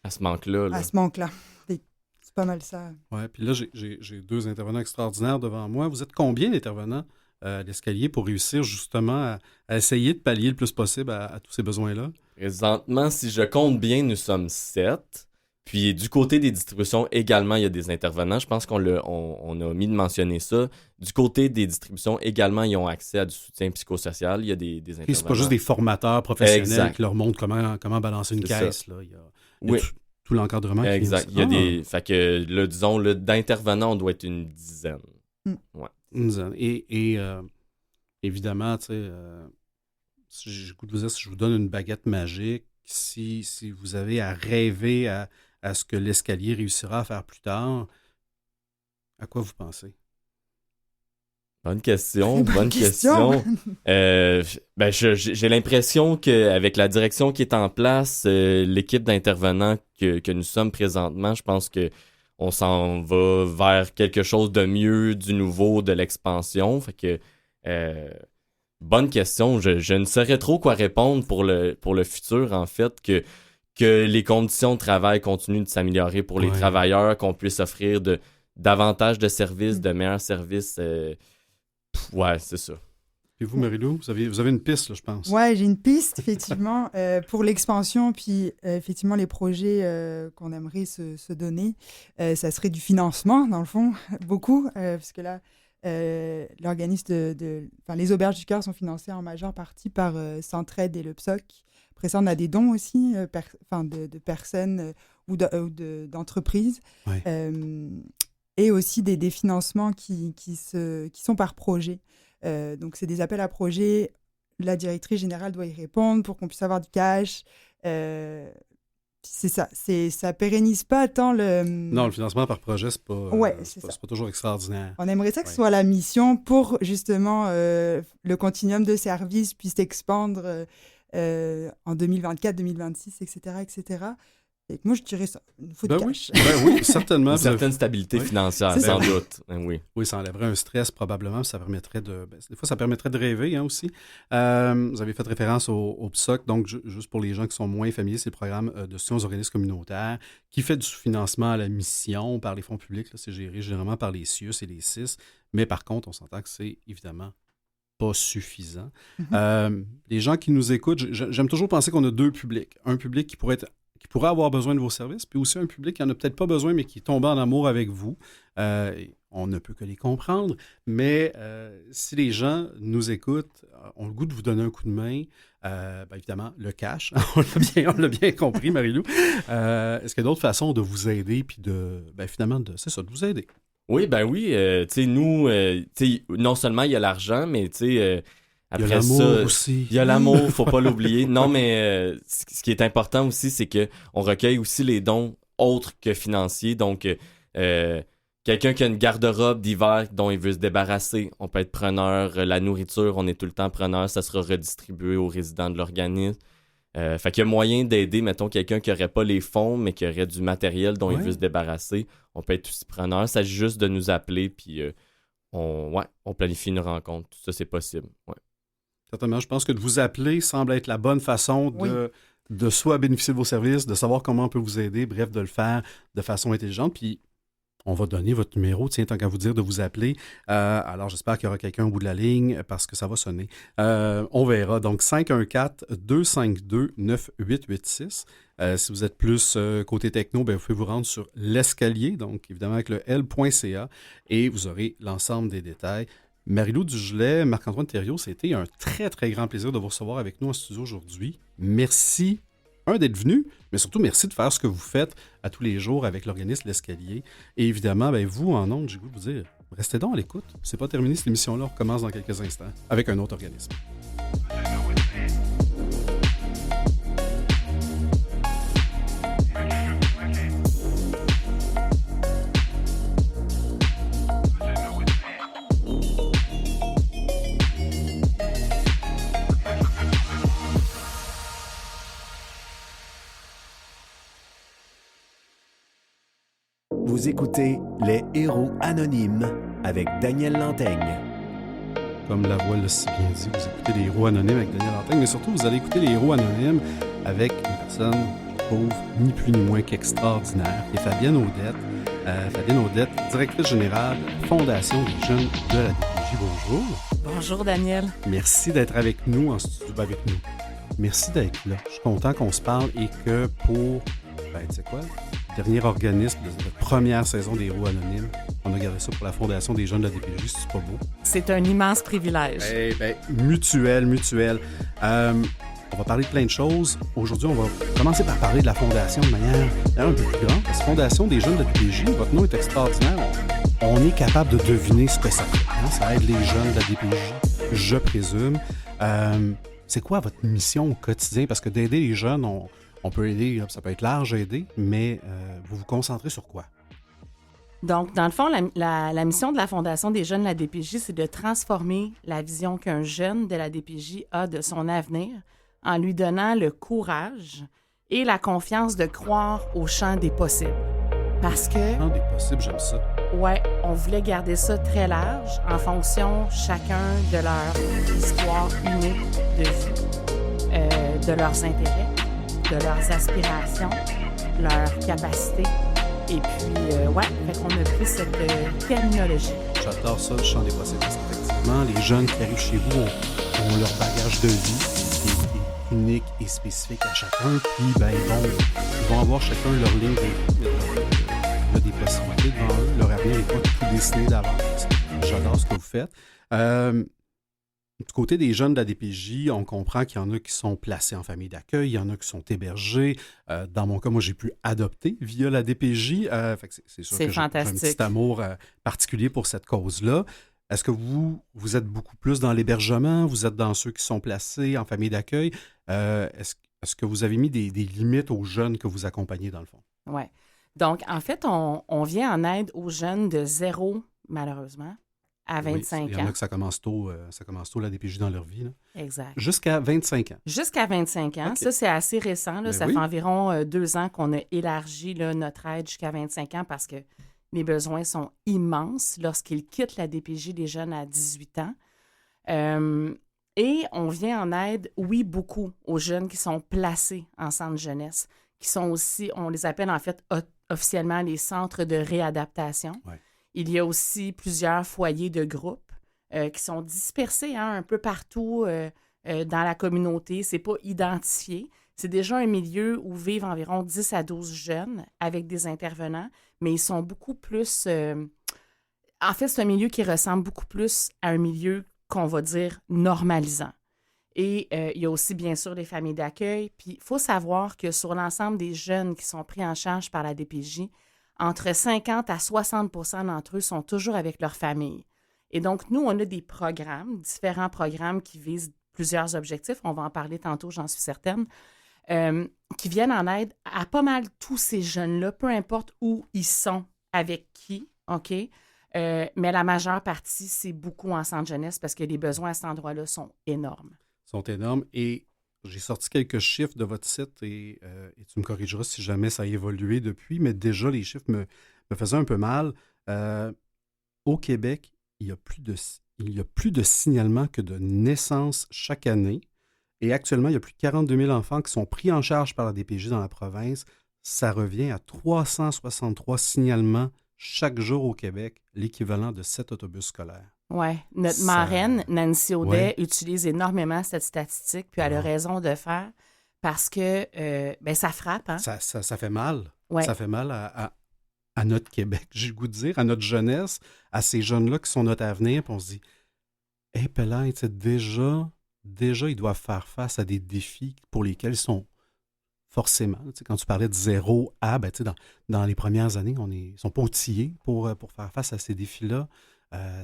Speaker 2: ce manque-là.
Speaker 3: À ce manque-là. C'est pas mal ça.
Speaker 1: Oui, puis là, j'ai 2 intervenants extraordinaires devant moi. Vous êtes combien d'intervenants à l'escalier pour réussir justement à essayer de pallier le plus possible à tous ces besoins-là?
Speaker 2: Présentement, si je compte bien, nous sommes 7. Puis du côté des distributions, également, il y a des intervenants. Je pense qu'on a omis de mentionner ça. Du côté des distributions, également, ils ont accès à du soutien psychosocial. Il y a des intervenants.
Speaker 1: Et c'est pas juste des formateurs professionnels
Speaker 2: exact.
Speaker 1: qui leur montrent comment balancer une caisse. Là. Il y a tout l'encadrement.
Speaker 2: Exact. Il y a des... Fait que, là, disons, là, d'intervenants, on doit être une dizaine.
Speaker 1: Ouais. Une dizaine. Et évidemment, tu sais, si je vous donne une baguette magique, si vous avez à rêver à ce que l'escalier réussira à faire plus tard, à quoi vous pensez?
Speaker 2: Bonne question. J'ai l'impression qu'avec la direction qui est en place, l'équipe d'intervenants que nous sommes présentement, je pense qu'on s'en va vers quelque chose de mieux, du nouveau, de l'expansion. Fait que bonne question. Je ne saurais trop quoi répondre pour le futur, en fait, que les conditions de travail continuent de s'améliorer pour les travailleurs, qu'on puisse offrir davantage de services, de meilleurs services. Ouais, c'est ça.
Speaker 1: Et vous, Marie-Lou, vous avez une piste, là, je pense.
Speaker 3: Ouais, j'ai une piste, effectivement, pour l'expansion, puis effectivement, les projets qu'on aimerait se donner. Ça serait du financement, dans le fond, beaucoup, parce que là, l'organisme les auberges du cœur sont financées en majeure partie par Centraide et le PSOC. Après ça, on a des dons aussi de personnes ou d'entreprises.
Speaker 1: Ouais.
Speaker 3: Et aussi des financements qui sont par projet. Donc, c'est des appels à projets. La directrice générale doit y répondre pour qu'on puisse avoir du cash. C'est ça. Ça pérennise pas tant le...
Speaker 1: Non, le financement par projet, c'est pas toujours extraordinaire.
Speaker 3: On aimerait ça que ce soit la mission pour, justement, le continuum de services puisse s'expandre en 2024, 2026, etc., etc. Et moi, je dirais ça. Il faut de cash.
Speaker 1: Oui, certainement.
Speaker 2: Une certaine stabilité financière, sans doute. Oui.
Speaker 1: Oui, ça enlèverait un stress probablement. Ça permettrait des fois, ça permettrait de rêver aussi. Vous avez fait référence au PSOC. Donc, juste pour les gens qui sont moins familiers, c'est le programme de soutien aux organismes communautaires qui fait du sous-financement à la mission par les fonds publics. Là, c'est géré généralement par les CIUS et les CIS. Mais par contre, on s'entend que c'est évidemment pas suffisant. Mm-hmm. Les gens qui nous écoutent, j'aime toujours penser qu'on a deux publics. Un public qui pourrait avoir besoin de vos services, puis aussi un public qui n'en a peut-être pas besoin, mais qui est tombé en amour avec vous. On ne peut que les comprendre, mais si les gens nous écoutent, ont le goût de vous donner un coup de main, évidemment, le cash, on l'a bien compris, Marie-Lou. Est-ce qu'il y a d'autres façons de vous aider, puis finalement, c'est ça, de vous aider?
Speaker 2: Oui, nous, non seulement il y a l'argent, mais après
Speaker 1: il y a l'amour aussi.
Speaker 2: Il y a l'amour, faut pas l'oublier. Non, mais ce qui est important aussi, c'est qu'on recueille aussi les dons autres que financiers. Donc, quelqu'un qui a une garde-robe d'hiver dont il veut se débarrasser, on peut être preneur. La nourriture, on est tout le temps preneur. Ça sera redistribué aux résidents de l'organisme. Fait qu'il y a moyen d'aider, mettons, quelqu'un qui n'aurait pas les fonds, mais qui aurait du matériel dont il veut se débarrasser. On peut être aussi preneur. Il s'agit juste de nous appeler, puis on planifie une rencontre. Tout ça, c'est possible. Ouais.
Speaker 1: Certainement, je pense que de vous appeler semble être la bonne façon de soit bénéficier de vos services, de savoir comment on peut vous aider, bref, de le faire de façon intelligente. Puis, on va donner votre numéro, tant qu'à vous dire de vous appeler. Alors, j'espère qu'il y aura quelqu'un au bout de la ligne parce que ça va sonner. On verra. Donc, 514-252-9886. Si vous êtes plus côté techno, vous pouvez vous rendre sur l'escalier, donc évidemment avec le L.ca, et vous aurez l'ensemble des détails. Marie-Lou Dugelet, Marc-Antoine Thériault, c'était un très, très grand plaisir de vous recevoir avec nous en studio aujourd'hui. Merci, d'être venu, mais surtout merci de faire ce que vous faites à tous les jours avec l'organisme L'Escalier. Et évidemment, vous, en ondes, j'ai goût de vous dire, restez donc à l'écoute. C'est pas terminé cette émission-là, on recommence dans quelques instants avec un autre organisme.
Speaker 4: Vous écoutez Les Héros Anonymes avec Daniel Lantaigne.
Speaker 1: Comme la voix l'a si bien dit, vous écoutez Les Héros Anonymes avec Daniel Lantaigne, mais surtout, vous allez écouter Les Héros Anonymes avec une personne, je trouve, ni plus ni moins qu'extraordinaire, qui est Fabienne Audette. Fabienne Audette, directrice générale Fondation des jeunes de la DPJ. Bonjour.
Speaker 5: Bonjour, Daniel.
Speaker 1: Merci d'être avec nous en studio, avec nous. Merci d'être là. Je suis content qu'on se parle et que pour, tu sais quoi, dernier organisme de la première saison des Héros Anonymes. On a gardé ça pour la Fondation des jeunes de la DPJ, c'est pas beau.
Speaker 5: C'est un immense privilège.
Speaker 1: Mutuel. On va parler de plein de choses. Aujourd'hui, on va commencer par parler de la Fondation de manière un peu plus grande. Parce que Fondation des jeunes de la DPJ, votre nom est extraordinaire. On est capable de deviner ce que ça fait. Hein? Ça aide les jeunes de la DPJ, je présume. C'est quoi votre mission au quotidien? Parce que d'aider les jeunes, on peut aider, ça peut être large à aider, mais vous vous concentrez sur quoi?
Speaker 5: Donc, dans le fond, la mission de la Fondation des jeunes de la DPJ, c'est de transformer la vision qu'un jeune de la DPJ a de son avenir en lui donnant le courage et la confiance de croire au champ des possibles. Parce que...
Speaker 1: Le champ des possibles, j'aime ça.
Speaker 5: Ouais, on voulait garder ça très large en fonction chacun de leur histoire unique de vie, de leurs intérêts, de leurs aspirations, leurs capacités. Et puis, fait qu'on a pris cette terminologie.
Speaker 1: J'adore ça, le champ des possibles. Parce qu'effectivement, les jeunes qui arrivent chez vous ont leur bagage de vie qui est unique et spécifique à chacun. Puis, ils vont avoir chacun leur ligne de vie. Il y a des possibilités devant eux. Leur avenir n'est pas tout dessiné d'avance. J'adore J'adore ce que vous faites. Du côté des jeunes de la DPJ, on comprend qu'il y en a qui sont placés en famille d'accueil, il y en a qui sont hébergés. Dans mon cas, moi, j'ai pu adopter via la DPJ. Fait que c'est sûr
Speaker 5: C'est
Speaker 1: que j'ai un
Speaker 5: fantastique.
Speaker 1: petit amour particulier pour cette cause-là. Est-ce que vous êtes beaucoup plus dans l'hébergement? Vous êtes dans ceux qui sont placés en famille d'accueil? Est-ce que vous avez mis des limites aux jeunes que vous accompagnez, dans le fond?
Speaker 5: Oui. Donc, en fait, on vient en aide aux jeunes de 0, malheureusement, à 25
Speaker 1: Il y en
Speaker 5: ans.
Speaker 1: a que ça commence tôt la DPJ dans leur vie. Là.
Speaker 5: Exact.
Speaker 1: Jusqu'à 25 ans.
Speaker 5: Jusqu'à 25 ans.
Speaker 1: OK.
Speaker 5: Ça, c'est assez récent. Là.
Speaker 1: Ben
Speaker 5: Ça
Speaker 1: oui.
Speaker 5: fait environ 2 ans qu'on a élargi là, notre aide jusqu'à 25 ans parce que les besoins sont immenses lorsqu'ils quittent la DPJ des jeunes à 18 ans. Et on vient en aide, oui, beaucoup aux jeunes qui sont placés en centre jeunesse, qui sont aussi, on les appelle en fait officiellement les centres de réadaptation.
Speaker 1: Ouais.
Speaker 5: Il y a aussi plusieurs foyers de groupe qui sont dispersés un peu partout dans la communauté. C'est pas identifié. C'est déjà un milieu où vivent environ 10 à 12 jeunes avec des intervenants, mais ils sont beaucoup plus... En fait, c'est un milieu qui ressemble beaucoup plus à un milieu qu'on va dire normalisant. Et il y a aussi, bien sûr, les familles d'accueil. Puis, il faut savoir que sur l'ensemble des jeunes qui sont pris en charge par la DPJ, entre 50 à 60 % d'entre eux sont toujours avec leur famille. Et donc, nous, on a des programmes, différents programmes qui visent plusieurs objectifs. On va en parler tantôt, j'en suis certaine, qui viennent en aide à pas mal tous ces jeunes-là, peu importe où ils sont, avec qui, OK? Mais la majeure partie, c'est beaucoup en centre jeunesse parce que les besoins à cet endroit-là sont énormes.
Speaker 1: Sont énormes. Et j'ai sorti quelques chiffres de votre site et tu me corrigeras si jamais ça a évolué depuis, mais déjà, les chiffres me faisaient un peu mal. Au Québec, il y a plus de signalements que de naissances chaque année. Et actuellement, il y a plus de 42 000 enfants qui sont pris en charge par la DPJ dans la province. Ça revient à 363 signalements chaque jour au Québec, l'équivalent de 7 autobus scolaires.
Speaker 5: Oui. Notre marraine, Nancy Audet, utilise énormément cette statistique, puis elle a raison de faire parce que ça frappe. Hein?
Speaker 1: Ça fait mal.
Speaker 5: Ouais.
Speaker 1: Ça fait mal à notre Québec, j'ai le goût de dire, à notre jeunesse, à ces jeunes-là qui sont notre avenir. Puis on se dit, hé, Pélin, déjà, ils doivent faire face à des défis pour lesquels ils sont forcément. Quand tu parlais de 0 à, dans les premières années, ils ne sont pas outillés pour faire face à ces défis-là.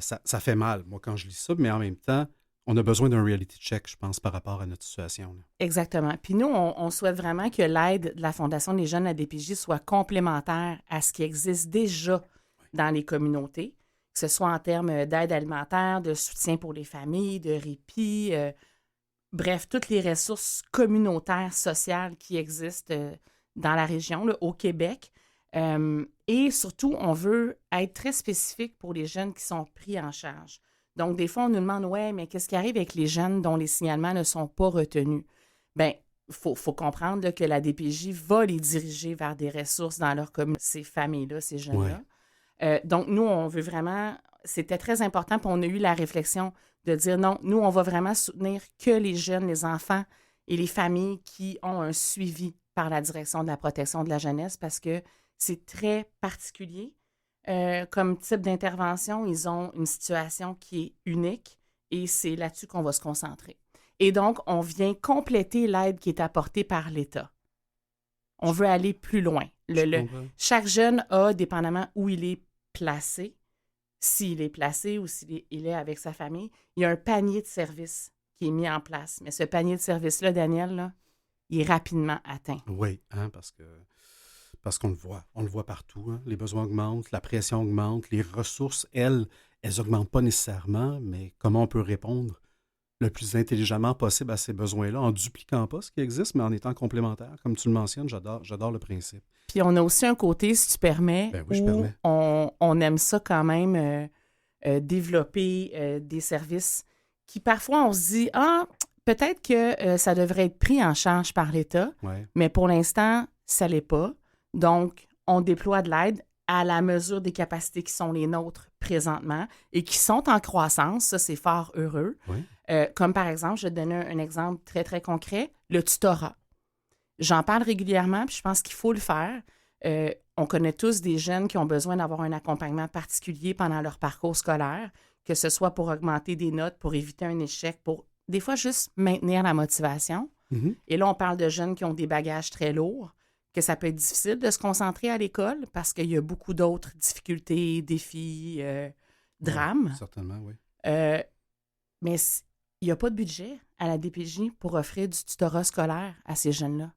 Speaker 1: Ça fait mal, moi, quand je lis ça, mais en même temps, on a besoin d'un reality check, je pense, par rapport à notre situation. Là.
Speaker 5: Exactement. Puis nous, on souhaite vraiment que l'aide de la Fondation des jeunes à DPJ soit complémentaire à ce qui existe déjà dans les communautés, que ce soit en termes d'aide alimentaire, de soutien pour les familles, de répit, bref, toutes les ressources communautaires, sociales qui existent dans la région, là, au Québec. Et surtout, on veut être très spécifique pour les jeunes qui sont pris en charge. Donc, des fois, on nous demande, ouais, mais qu'est-ce qui arrive avec les jeunes dont les signalements ne sont pas retenus? Bien, il faut comprendre là, que la DPJ va les diriger vers des ressources dans leur communauté, ces familles-là, ces jeunes-là. Ouais. Donc, nous, on veut vraiment... C'était très important, puis on a eu la réflexion de dire non, nous, on va vraiment soutenir que les jeunes, les enfants et les familles qui ont un suivi par la direction de la protection de la jeunesse parce que c'est très particulier. Comme type d'intervention, ils ont une situation qui est unique et c'est là-dessus qu'on va se concentrer. Et donc, on vient compléter l'aide qui est apportée par l'État. On veut aller plus loin. Chaque jeune a, dépendamment où il est placé, s'il est placé ou s'il est avec sa famille, il y a un panier de services qui est mis en place. Mais ce panier de services-là, Daniel, là, il est rapidement atteint.
Speaker 1: Oui, parce qu'on le voit. On le voit partout. Hein. Les besoins augmentent, la pression augmente, les ressources, elles n'augmentent pas nécessairement, mais comment on peut répondre le plus intelligemment possible à ces besoins-là, en dupliquant pas ce qui existe, mais en étant complémentaire. Comme tu le mentionnes, j'adore le principe.
Speaker 5: Puis on a aussi un côté, si tu permets, où on aime ça quand même développer des services qui parfois on se dit, peut-être que ça devrait être pris en charge par l'État, mais pour l'instant, ça ne l'est pas. Donc, on déploie de l'aide à la mesure des capacités qui sont les nôtres présentement et qui sont en croissance. Ça, c'est fort heureux.
Speaker 1: Oui.
Speaker 5: Comme par exemple, je vais te donner un exemple très, très concret, le tutorat. J'en parle régulièrement, puis je pense qu'il faut le faire. On connaît tous des jeunes qui ont besoin d'avoir un accompagnement particulier pendant leur parcours scolaire, que ce soit pour augmenter des notes, pour éviter un échec, pour des fois juste maintenir la motivation.
Speaker 1: Mhm.
Speaker 5: Et là, on parle de jeunes qui ont des bagages très lourds, que ça peut être difficile de se concentrer à l'école parce qu'il y a beaucoup d'autres difficultés, défis, drames.
Speaker 1: Ouais, certainement, oui.
Speaker 5: Mais il n'y a pas de budget à la DPJ pour offrir du tutorat scolaire à ces jeunes-là.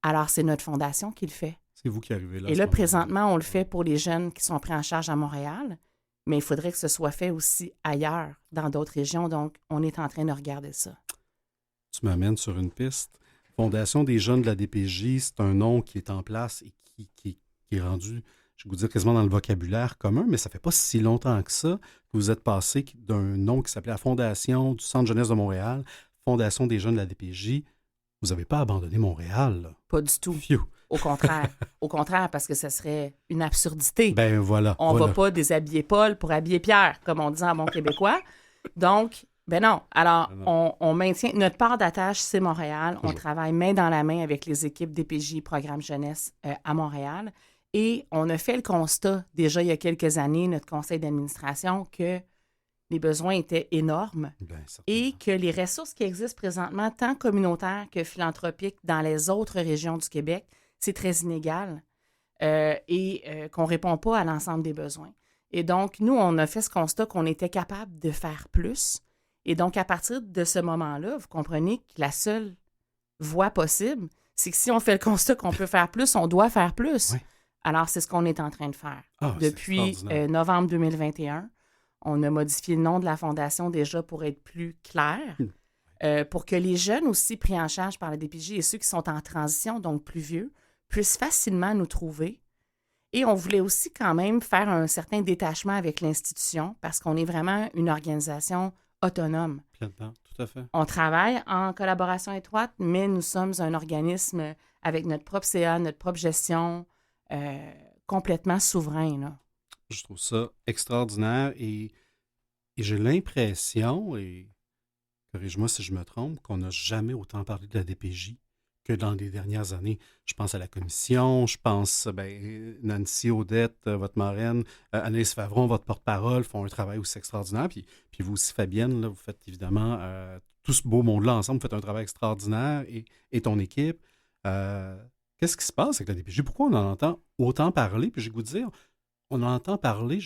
Speaker 5: Alors, c'est notre fondation qui le fait.
Speaker 1: C'est vous qui arrivez là.
Speaker 5: Et
Speaker 1: à ce
Speaker 5: là,
Speaker 1: moment-là.
Speaker 5: présentement, on le fait pour les jeunes qui sont pris en charge à Montréal, mais il faudrait que ce soit fait aussi ailleurs, dans d'autres régions. Donc, on est en train de regarder ça.
Speaker 1: Tu m'amènes sur une piste. Fondation des jeunes de la DPJ, c'est un nom qui est en place et qui est rendu, je vais vous dire, quasiment dans le vocabulaire commun, mais ça fait pas si longtemps que ça que vous êtes passé d'un nom qui s'appelait la Fondation du Centre jeunesse de Montréal, Fondation des jeunes de la DPJ. Vous n'avez pas abandonné Montréal, là.
Speaker 5: Pas du tout.
Speaker 1: Phew.
Speaker 5: Au contraire. Au contraire, parce que ce serait une absurdité.
Speaker 1: Ben voilà.
Speaker 5: On
Speaker 1: voilà.
Speaker 5: va pas déshabiller Paul pour habiller Pierre, comme on dit en bon québécois. Donc, ben non. Alors, on maintient notre part d'attache, c'est Montréal. On
Speaker 1: Toujours.
Speaker 5: travaille main dans la main avec les équipes DPJ, Programme Jeunesse à Montréal. Et on a fait le constat, déjà il y a quelques années, notre conseil d'administration, que les besoins étaient énormes
Speaker 1: Ben, certainement.
Speaker 5: et que les ressources qui existent présentement, tant communautaires que philanthropiques dans les autres régions du Québec, c'est très inégal et qu'on ne répond pas à l'ensemble des besoins. Et donc, nous, on a fait ce constat qu'on était capable de faire plus. Et donc, à partir de ce moment-là, vous comprenez que la seule voie possible, c'est que si on fait le constat qu'on peut faire plus, on doit faire plus.
Speaker 1: Oui.
Speaker 5: Alors, c'est ce qu'on est en train de faire.
Speaker 1: Ah, c'est
Speaker 5: Depuis
Speaker 1: extraordinaire.
Speaker 5: novembre 2021, on a modifié le nom de la fondation déjà pour être plus clair, pour que les jeunes aussi pris en charge par la DPJ et ceux qui sont en transition, donc plus vieux, puissent facilement nous trouver. Et on voulait aussi quand même faire un certain détachement avec l'institution parce qu'on est vraiment une organisation autonome.
Speaker 1: Pleinement, tout à fait.
Speaker 5: On travaille en collaboration étroite, mais nous sommes un organisme avec notre propre CA, notre propre gestion, complètement souverain, là.
Speaker 1: Je trouve ça extraordinaire et j'ai l'impression, et corrige-moi si je me trompe, qu'on n'a jamais autant parlé de la DPJ que dans les dernières années. Je pense à la commission, je pense, Nancy Audette, votre marraine, Anaïs Favron, votre porte-parole, font un travail aussi extraordinaire. Puis vous aussi, Fabienne, là, vous faites évidemment tout ce beau monde-là ensemble, vous faites un travail extraordinaire et ton équipe. Qu'est-ce qui se passe avec la DPJ? Pourquoi on en entend autant parler? Puis je vais vous dire, on en entend parler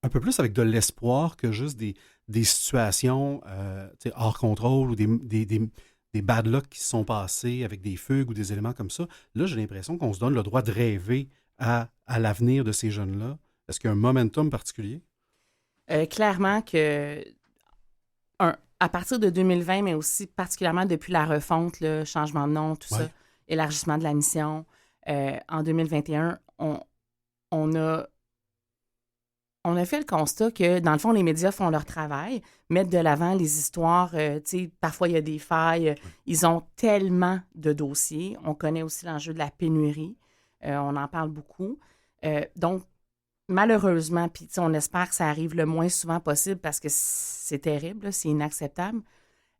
Speaker 1: un peu plus avec de l'espoir que juste des situations hors contrôle ou des bad luck qui se sont passés avec des fugues ou des éléments comme ça. Là, j'ai l'impression qu'on se donne le droit de rêver à l'avenir de ces jeunes-là. Est-ce qu'il y a un momentum particulier?
Speaker 5: Clairement que, à partir de 2020, mais aussi particulièrement depuis la refonte, le changement de nom, tout
Speaker 1: Ouais.
Speaker 5: ça, élargissement de la mission, en 2021, on a fait le constat que, dans le fond, les médias font leur travail, mettent de l'avant les histoires. Parfois, il y a des failles. Ils ont tellement de dossiers. On connaît aussi l'enjeu de la pénurie. On en parle beaucoup. Donc, malheureusement, puis on espère que ça arrive le moins souvent possible parce que c'est terrible, là, c'est inacceptable.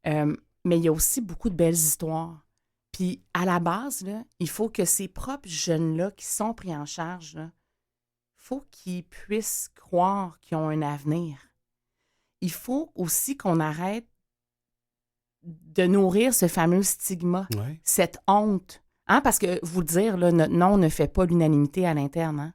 Speaker 5: Mais il y a aussi beaucoup de belles histoires. Puis, à la base, là, il faut que ces propres jeunes-là qui sont pris en charge, là, faut qu'ils puissent croire qu'ils ont un avenir. Il faut aussi qu'on arrête de nourrir ce fameux stigma,
Speaker 1: Oui.
Speaker 5: cette honte. Hein? Parce que, vous le dire, là, notre nom ne fait pas l'unanimité à l'interne. Hein?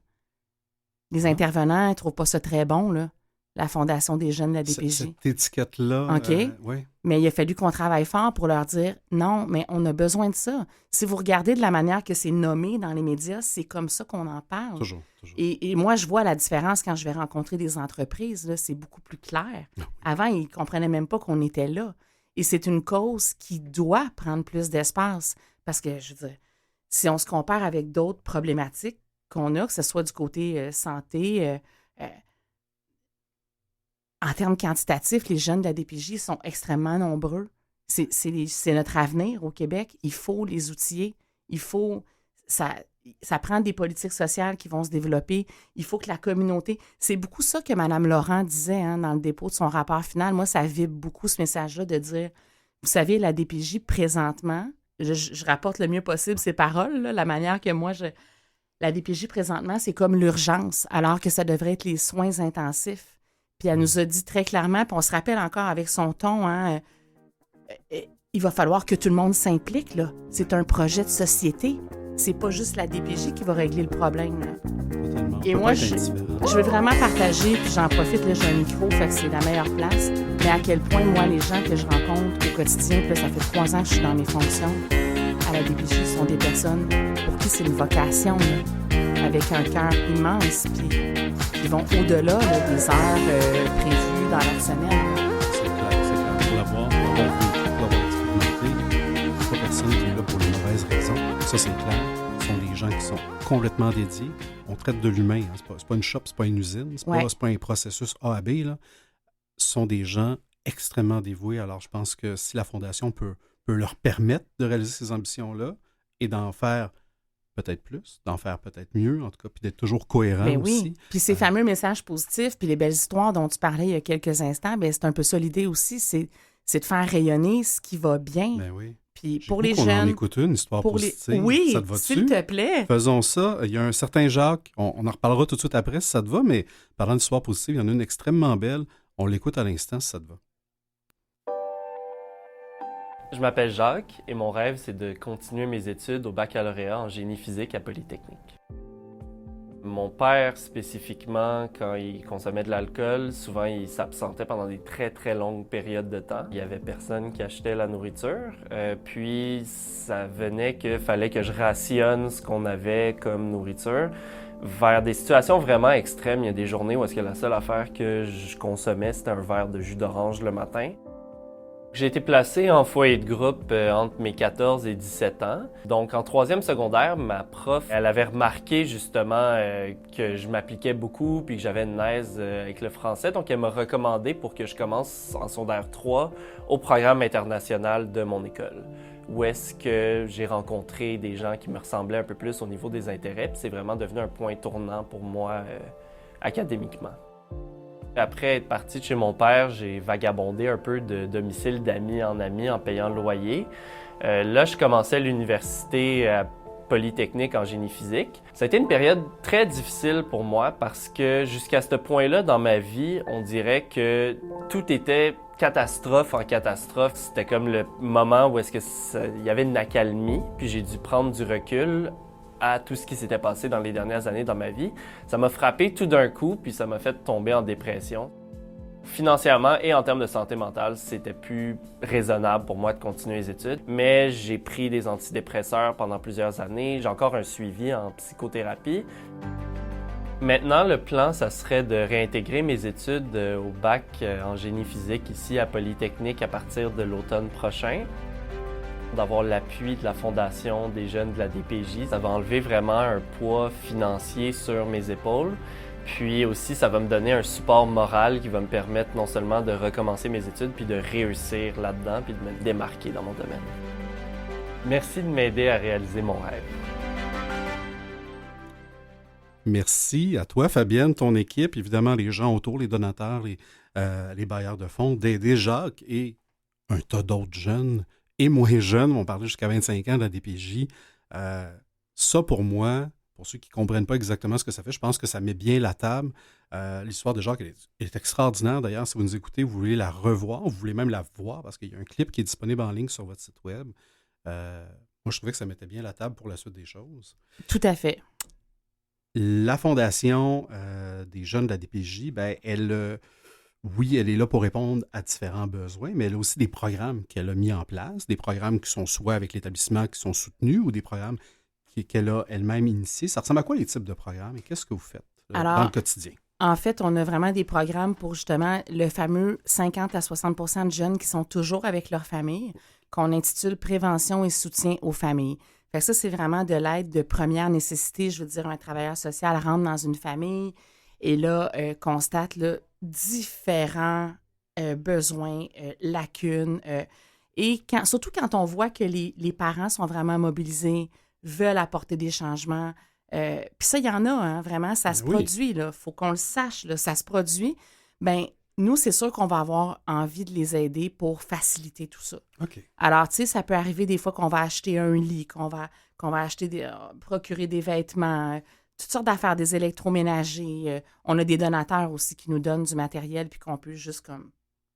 Speaker 5: Les intervenants ne trouvent pas ça très bon, là, la Fondation des jeunes de la DPJ.
Speaker 1: Cette étiquette-là.
Speaker 5: OK.
Speaker 1: Oui.
Speaker 5: Mais il a fallu qu'on travaille fort pour leur dire non, mais on a besoin de ça. Si vous regardez de la manière que c'est nommé dans les médias, c'est comme ça qu'on en parle.
Speaker 1: Toujours.
Speaker 5: Et moi, je vois la différence quand je vais rencontrer des entreprises. Là, c'est beaucoup plus clair.
Speaker 1: Oui.
Speaker 5: Avant, ils ne comprenaient même pas qu'on était là. Et c'est une cause qui doit prendre plus d'espace. Parce que, je veux dire, si on se compare avec d'autres problématiques qu'on a, que ce soit du côté santé, en termes quantitatifs, les jeunes de la DPJ sont extrêmement nombreux. C'est notre avenir au Québec. Il faut les outiller. Il faut... Ça prend des politiques sociales qui vont se développer. Il faut que la communauté... C'est beaucoup ça que Mme Laurent disait dans le dépôt de son rapport final. Moi, ça vibre beaucoup, ce message-là, de dire, vous savez, la DPJ, présentement, je rapporte le mieux possible ces paroles, là, la manière que moi, la DPJ, présentement, c'est comme l'urgence, alors que ça devrait être les soins intensifs. Puis elle nous a dit très clairement, puis on se rappelle encore avec son ton, hein, il va falloir que tout le monde s'implique, là. C'est un projet de société. C'est pas juste la DPJ qui va régler le problème, là.
Speaker 1: Totalement.
Speaker 5: Et moi, je veux vraiment partager, puis j'en profite, là, j'ai un micro, fait que c'est la meilleure place. Mais à quel point, moi, les gens que je rencontre au quotidien, puis là, ça fait 3 ans que je suis dans mes fonctions, à la DPJ, sont des personnes pour qui c'est une vocation, là, avec un cœur immense, puis ils vont au-delà là, des heures prévues dans leur semaine.
Speaker 1: C'est clair. Pour l'avoir vécu, pour l'avoir expérimenté, c'est pas personne qui est là pour les mauvaises raisons. Ça, c'est clair. Ce sont des gens qui sont complètement dédiés. On traite de l'humain. Hein. C'est pas une shop, c'est pas une usine, c'est pas un processus A à B. Là. Ce sont des gens extrêmement dévoués. Alors, je pense que si la Fondation peut leur permettre de réaliser ces ambitions-là et d'en faire peut-être plus, d'en faire peut-être mieux, en tout cas, puis d'être toujours cohérent
Speaker 5: Ben
Speaker 1: aussi.
Speaker 5: oui. Puis ces fameux messages positifs, puis les belles histoires dont tu parlais il y a quelques instants, ben c'est un peu ça l'idée aussi, c'est de faire rayonner ce qui va bien.
Speaker 1: Ben oui.
Speaker 5: Puis
Speaker 1: J'ai
Speaker 5: pour
Speaker 1: le
Speaker 5: les
Speaker 1: goût qu'on en
Speaker 5: jeunes...
Speaker 1: écoute une histoire positive.
Speaker 5: Oui,
Speaker 1: ça te va
Speaker 5: s'il
Speaker 1: dessus?
Speaker 5: te plaît.
Speaker 1: Faisons ça. Il y a un certain Jacques, on en reparlera tout de suite après si ça te va, mais parlant d'histoire positive, il y en a une extrêmement belle. On l'écoute à l'instant si ça te va.
Speaker 6: Je m'appelle Jacques et mon rêve, c'est de continuer mes études au baccalauréat en génie physique à Polytechnique. Mon père, spécifiquement, quand il consommait de l'alcool, souvent il s'absentait pendant des très très longues périodes de temps. Il y avait personne qui achetait la nourriture, puis ça venait qu'il fallait que je rationne ce qu'on avait comme nourriture. Vers des situations vraiment extrêmes, il y a des journées où est-ce que la seule affaire que je consommais, c'était un verre de jus d'orange le matin. J'ai été placé en foyer de groupe entre mes 14 et 17 ans. Donc, en 3e secondaire, ma prof, elle avait remarqué justement que je m'appliquais beaucoup puis que j'avais une aise avec le français. Donc, elle m'a recommandé pour que je commence en secondaire 3 au programme international de mon école, où est-ce que j'ai rencontré des gens qui me ressemblaient un peu plus au niveau des intérêts. Puis c'est vraiment devenu un point tournant pour moi académiquement. Après être parti de chez mon père, j'ai vagabondé un peu de domicile d'amis en ami en payant le loyer. Là, je commençais l'université à Polytechnique en génie physique. Ça a été une période très difficile pour moi parce que jusqu'à ce point-là dans ma vie, on dirait que tout était catastrophe en catastrophe. C'était comme le moment où il y avait une accalmie, puis j'ai dû prendre du recul à tout ce qui s'était passé dans les dernières années dans ma vie. Ça m'a frappé tout d'un coup, puis ça m'a fait tomber en dépression. Financièrement et en termes de santé mentale, c'était plus raisonnable pour moi de continuer les études. Mais j'ai pris des antidépresseurs pendant plusieurs années. J'ai encore un suivi en psychothérapie. Maintenant, le plan, ça serait de réintégrer mes études au bac en génie physique ici à Polytechnique à partir de l'automne prochain. D'avoir l'appui de la Fondation des jeunes de la DPJ. Ça va enlever vraiment un poids financier sur mes épaules. Puis aussi, ça va me donner un support moral qui va me permettre non seulement de recommencer mes études, puis de réussir là-dedans, puis de me démarquer dans mon domaine. Merci de m'aider à réaliser mon rêve.
Speaker 1: Merci à toi, Fabienne, ton équipe, évidemment les gens autour, les donateurs, les bailleurs de fonds, d'aider Jacques et un tas d'autres jeunes et moins jeunes, on parlait jusqu'à 25 ans de la DPJ. Ça, pour moi, pour ceux qui ne comprennent pas exactement ce que ça fait, je pense que ça met bien la table. L'histoire de Jacques elle est extraordinaire. D'ailleurs, si vous nous écoutez, vous voulez la revoir, vous voulez même la voir, parce qu'il y a un clip qui est disponible en ligne sur votre site web. Moi, je trouvais que ça mettait bien la table pour la suite des choses.
Speaker 5: Tout à fait.
Speaker 1: La Fondation des jeunes de la DPJ, ben, oui, elle est là pour répondre à différents besoins, mais elle a aussi des programmes qu'elle a mis en place, des programmes qui sont soit avec l'établissement qui sont soutenus ou des programmes qu'elle a elle-même initiés. Ça ressemble à quoi les types de programmes et qu'est-ce que vous faites dans le quotidien?
Speaker 5: En fait, on a vraiment des programmes pour justement le fameux 50 à 60 % de jeunes qui sont toujours avec leur famille, qu'on intitule Prévention et soutien aux familles. Fait que ça, c'est vraiment de l'aide de première nécessité. Je veux dire, un travailleur social rentre dans une famille et là, constate là, différents besoins, lacunes. Et surtout quand on voit que les parents sont vraiment mobilisés, veulent apporter des changements. Puis ça, il y en a, hein, vraiment, ça se produit. Il faut qu'on le sache, là, ça se produit. Bien, nous, c'est sûr qu'on va avoir envie de les aider pour faciliter tout ça.
Speaker 1: OK.
Speaker 5: Alors, tu sais, ça peut arriver des fois qu'on va acheter un lit, qu'on va acheter procurer des vêtements. toutes sortes d'affaires, des électroménagers. On a des donateurs aussi qui nous donnent du matériel puis qu'on peut juste comme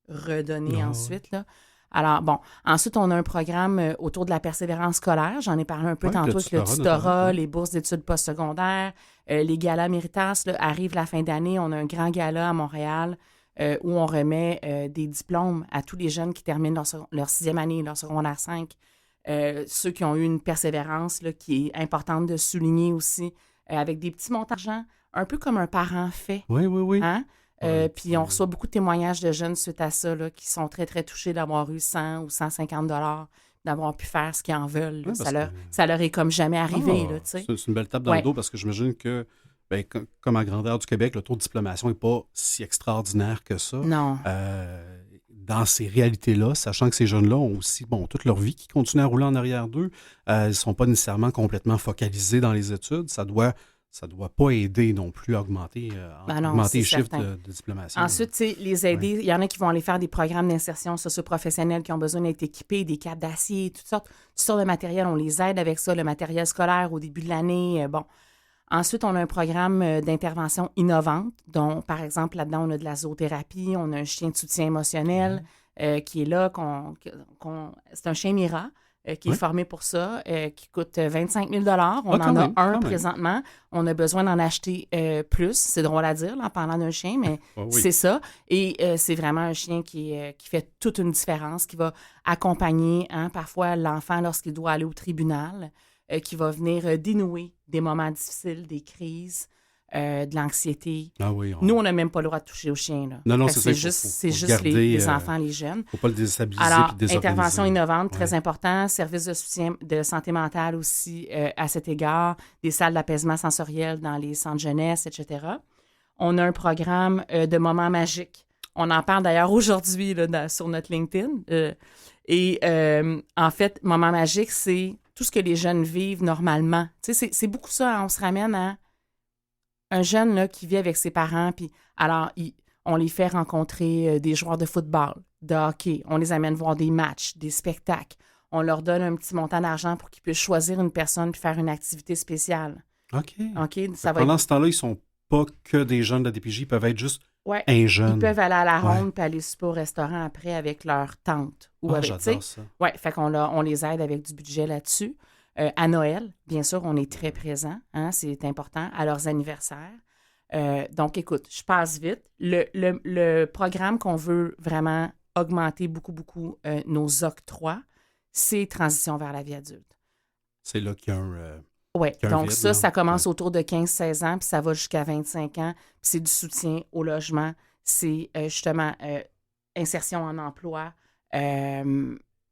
Speaker 5: redonner ensuite, là. Alors, bon, ensuite, on a un programme autour de la persévérance scolaire. J'en ai parlé un peu tantôt avec le tutorat, les bourses d'études postsecondaires, les galas Méritas. Là, arrive la fin d'année, on a un grand gala à Montréal où on remet des diplômes à tous les jeunes qui terminent leur sixième année, leur secondaire 5. Ceux qui ont eu une persévérance là, qui est importante de souligner aussi, avec des petits montants d'argent, un peu comme un parent fait.
Speaker 1: Oui.
Speaker 5: Hein? Puis on reçoit beaucoup de témoignages de jeunes suite à ça, là, qui sont très, très touchés d'avoir eu 100 ou 150 $, d'avoir pu faire ce qu'ils en veulent. Là. Ça leur est comme jamais arrivé. Là,
Speaker 1: c'est une belle tape dans le dos parce que j'imagine que, comme à grandeur du Québec, le taux de diplomation n'est pas si extraordinaire que ça.
Speaker 5: Non.
Speaker 1: Dans ces réalités-là, sachant que ces jeunes-là ont aussi toute leur vie qui continue à rouler en arrière d'eux, ils ne sont pas nécessairement complètement focalisés dans les études. Ça doit pas aider non plus à augmenter les chiffres de diplomation.
Speaker 5: Ensuite, les aider, il y en a qui vont aller faire des programmes d'insertion socio-professionnelle qui ont besoin d'être équipés, des câbles d'acier, toutes sortes de matériel. On les aide avec ça, le matériel scolaire au début de l'année. Ensuite, on a un programme d'intervention innovante, dont, par exemple, là-dedans, on a de la zoothérapie, on a un chien de soutien émotionnel qui est là. C'est un chien Mira. Qui est formé pour ça, qui coûte 25 000 $. On en a un présentement. On a besoin d'en acheter plus. C'est drôle à dire là, en parlant d'un chien, mais c'est ça. Et c'est vraiment un chien qui fait toute une différence, qui va accompagner parfois l'enfant lorsqu'il doit aller au tribunal, qui va venir dénouer des moments difficiles, des crises, de l'anxiété. Nous, on n'a même pas le droit de toucher aux chiens. Là.
Speaker 1: Non,
Speaker 5: c'est juste les enfants, les jeunes.
Speaker 1: Il ne faut pas le déstabiliser
Speaker 5: Alors,
Speaker 1: et désorganiser.
Speaker 5: intervention innovante, très important. Service de soutien de santé mentale aussi à cet égard. Des salles d'apaisement sensoriel dans les centres jeunesse, etc. On a un programme de moments magiques. On en parle d'ailleurs aujourd'hui là, sur notre LinkedIn. En fait, moments magiques, c'est tout ce que les jeunes vivent normalement. Tu sais, c'est beaucoup ça. On se ramène à un jeune là, qui vit avec ses parents, puis alors on les fait rencontrer des joueurs de football, de hockey, on les amène voir des matchs, des spectacles, on leur donne un petit montant d'argent pour qu'ils puissent choisir une personne puis faire une activité spéciale.
Speaker 1: OK.
Speaker 5: Ça va
Speaker 1: Pendant ce temps-là, ils ne sont pas que des jeunes de la DPJ, ils peuvent être juste un jeune.
Speaker 5: Ils peuvent aller à la ronde puis aller souper au restaurant après avec leur tante.
Speaker 1: J'adore ça.
Speaker 5: Oui, fait on les aide avec du budget là-dessus. À Noël, bien sûr, on est très présents, c'est important, à leurs anniversaires. Donc, écoute, je passe vite. Le programme qu'on veut vraiment augmenter beaucoup, beaucoup nos octrois, c'est Transition vers la vie adulte.
Speaker 1: C'est là qu'il y a un...
Speaker 5: Oui, donc ça commence autour de 15-16 ans, puis ça va jusqu'à 25 ans. Puis c'est du soutien au logement, c'est justement insertion en emploi,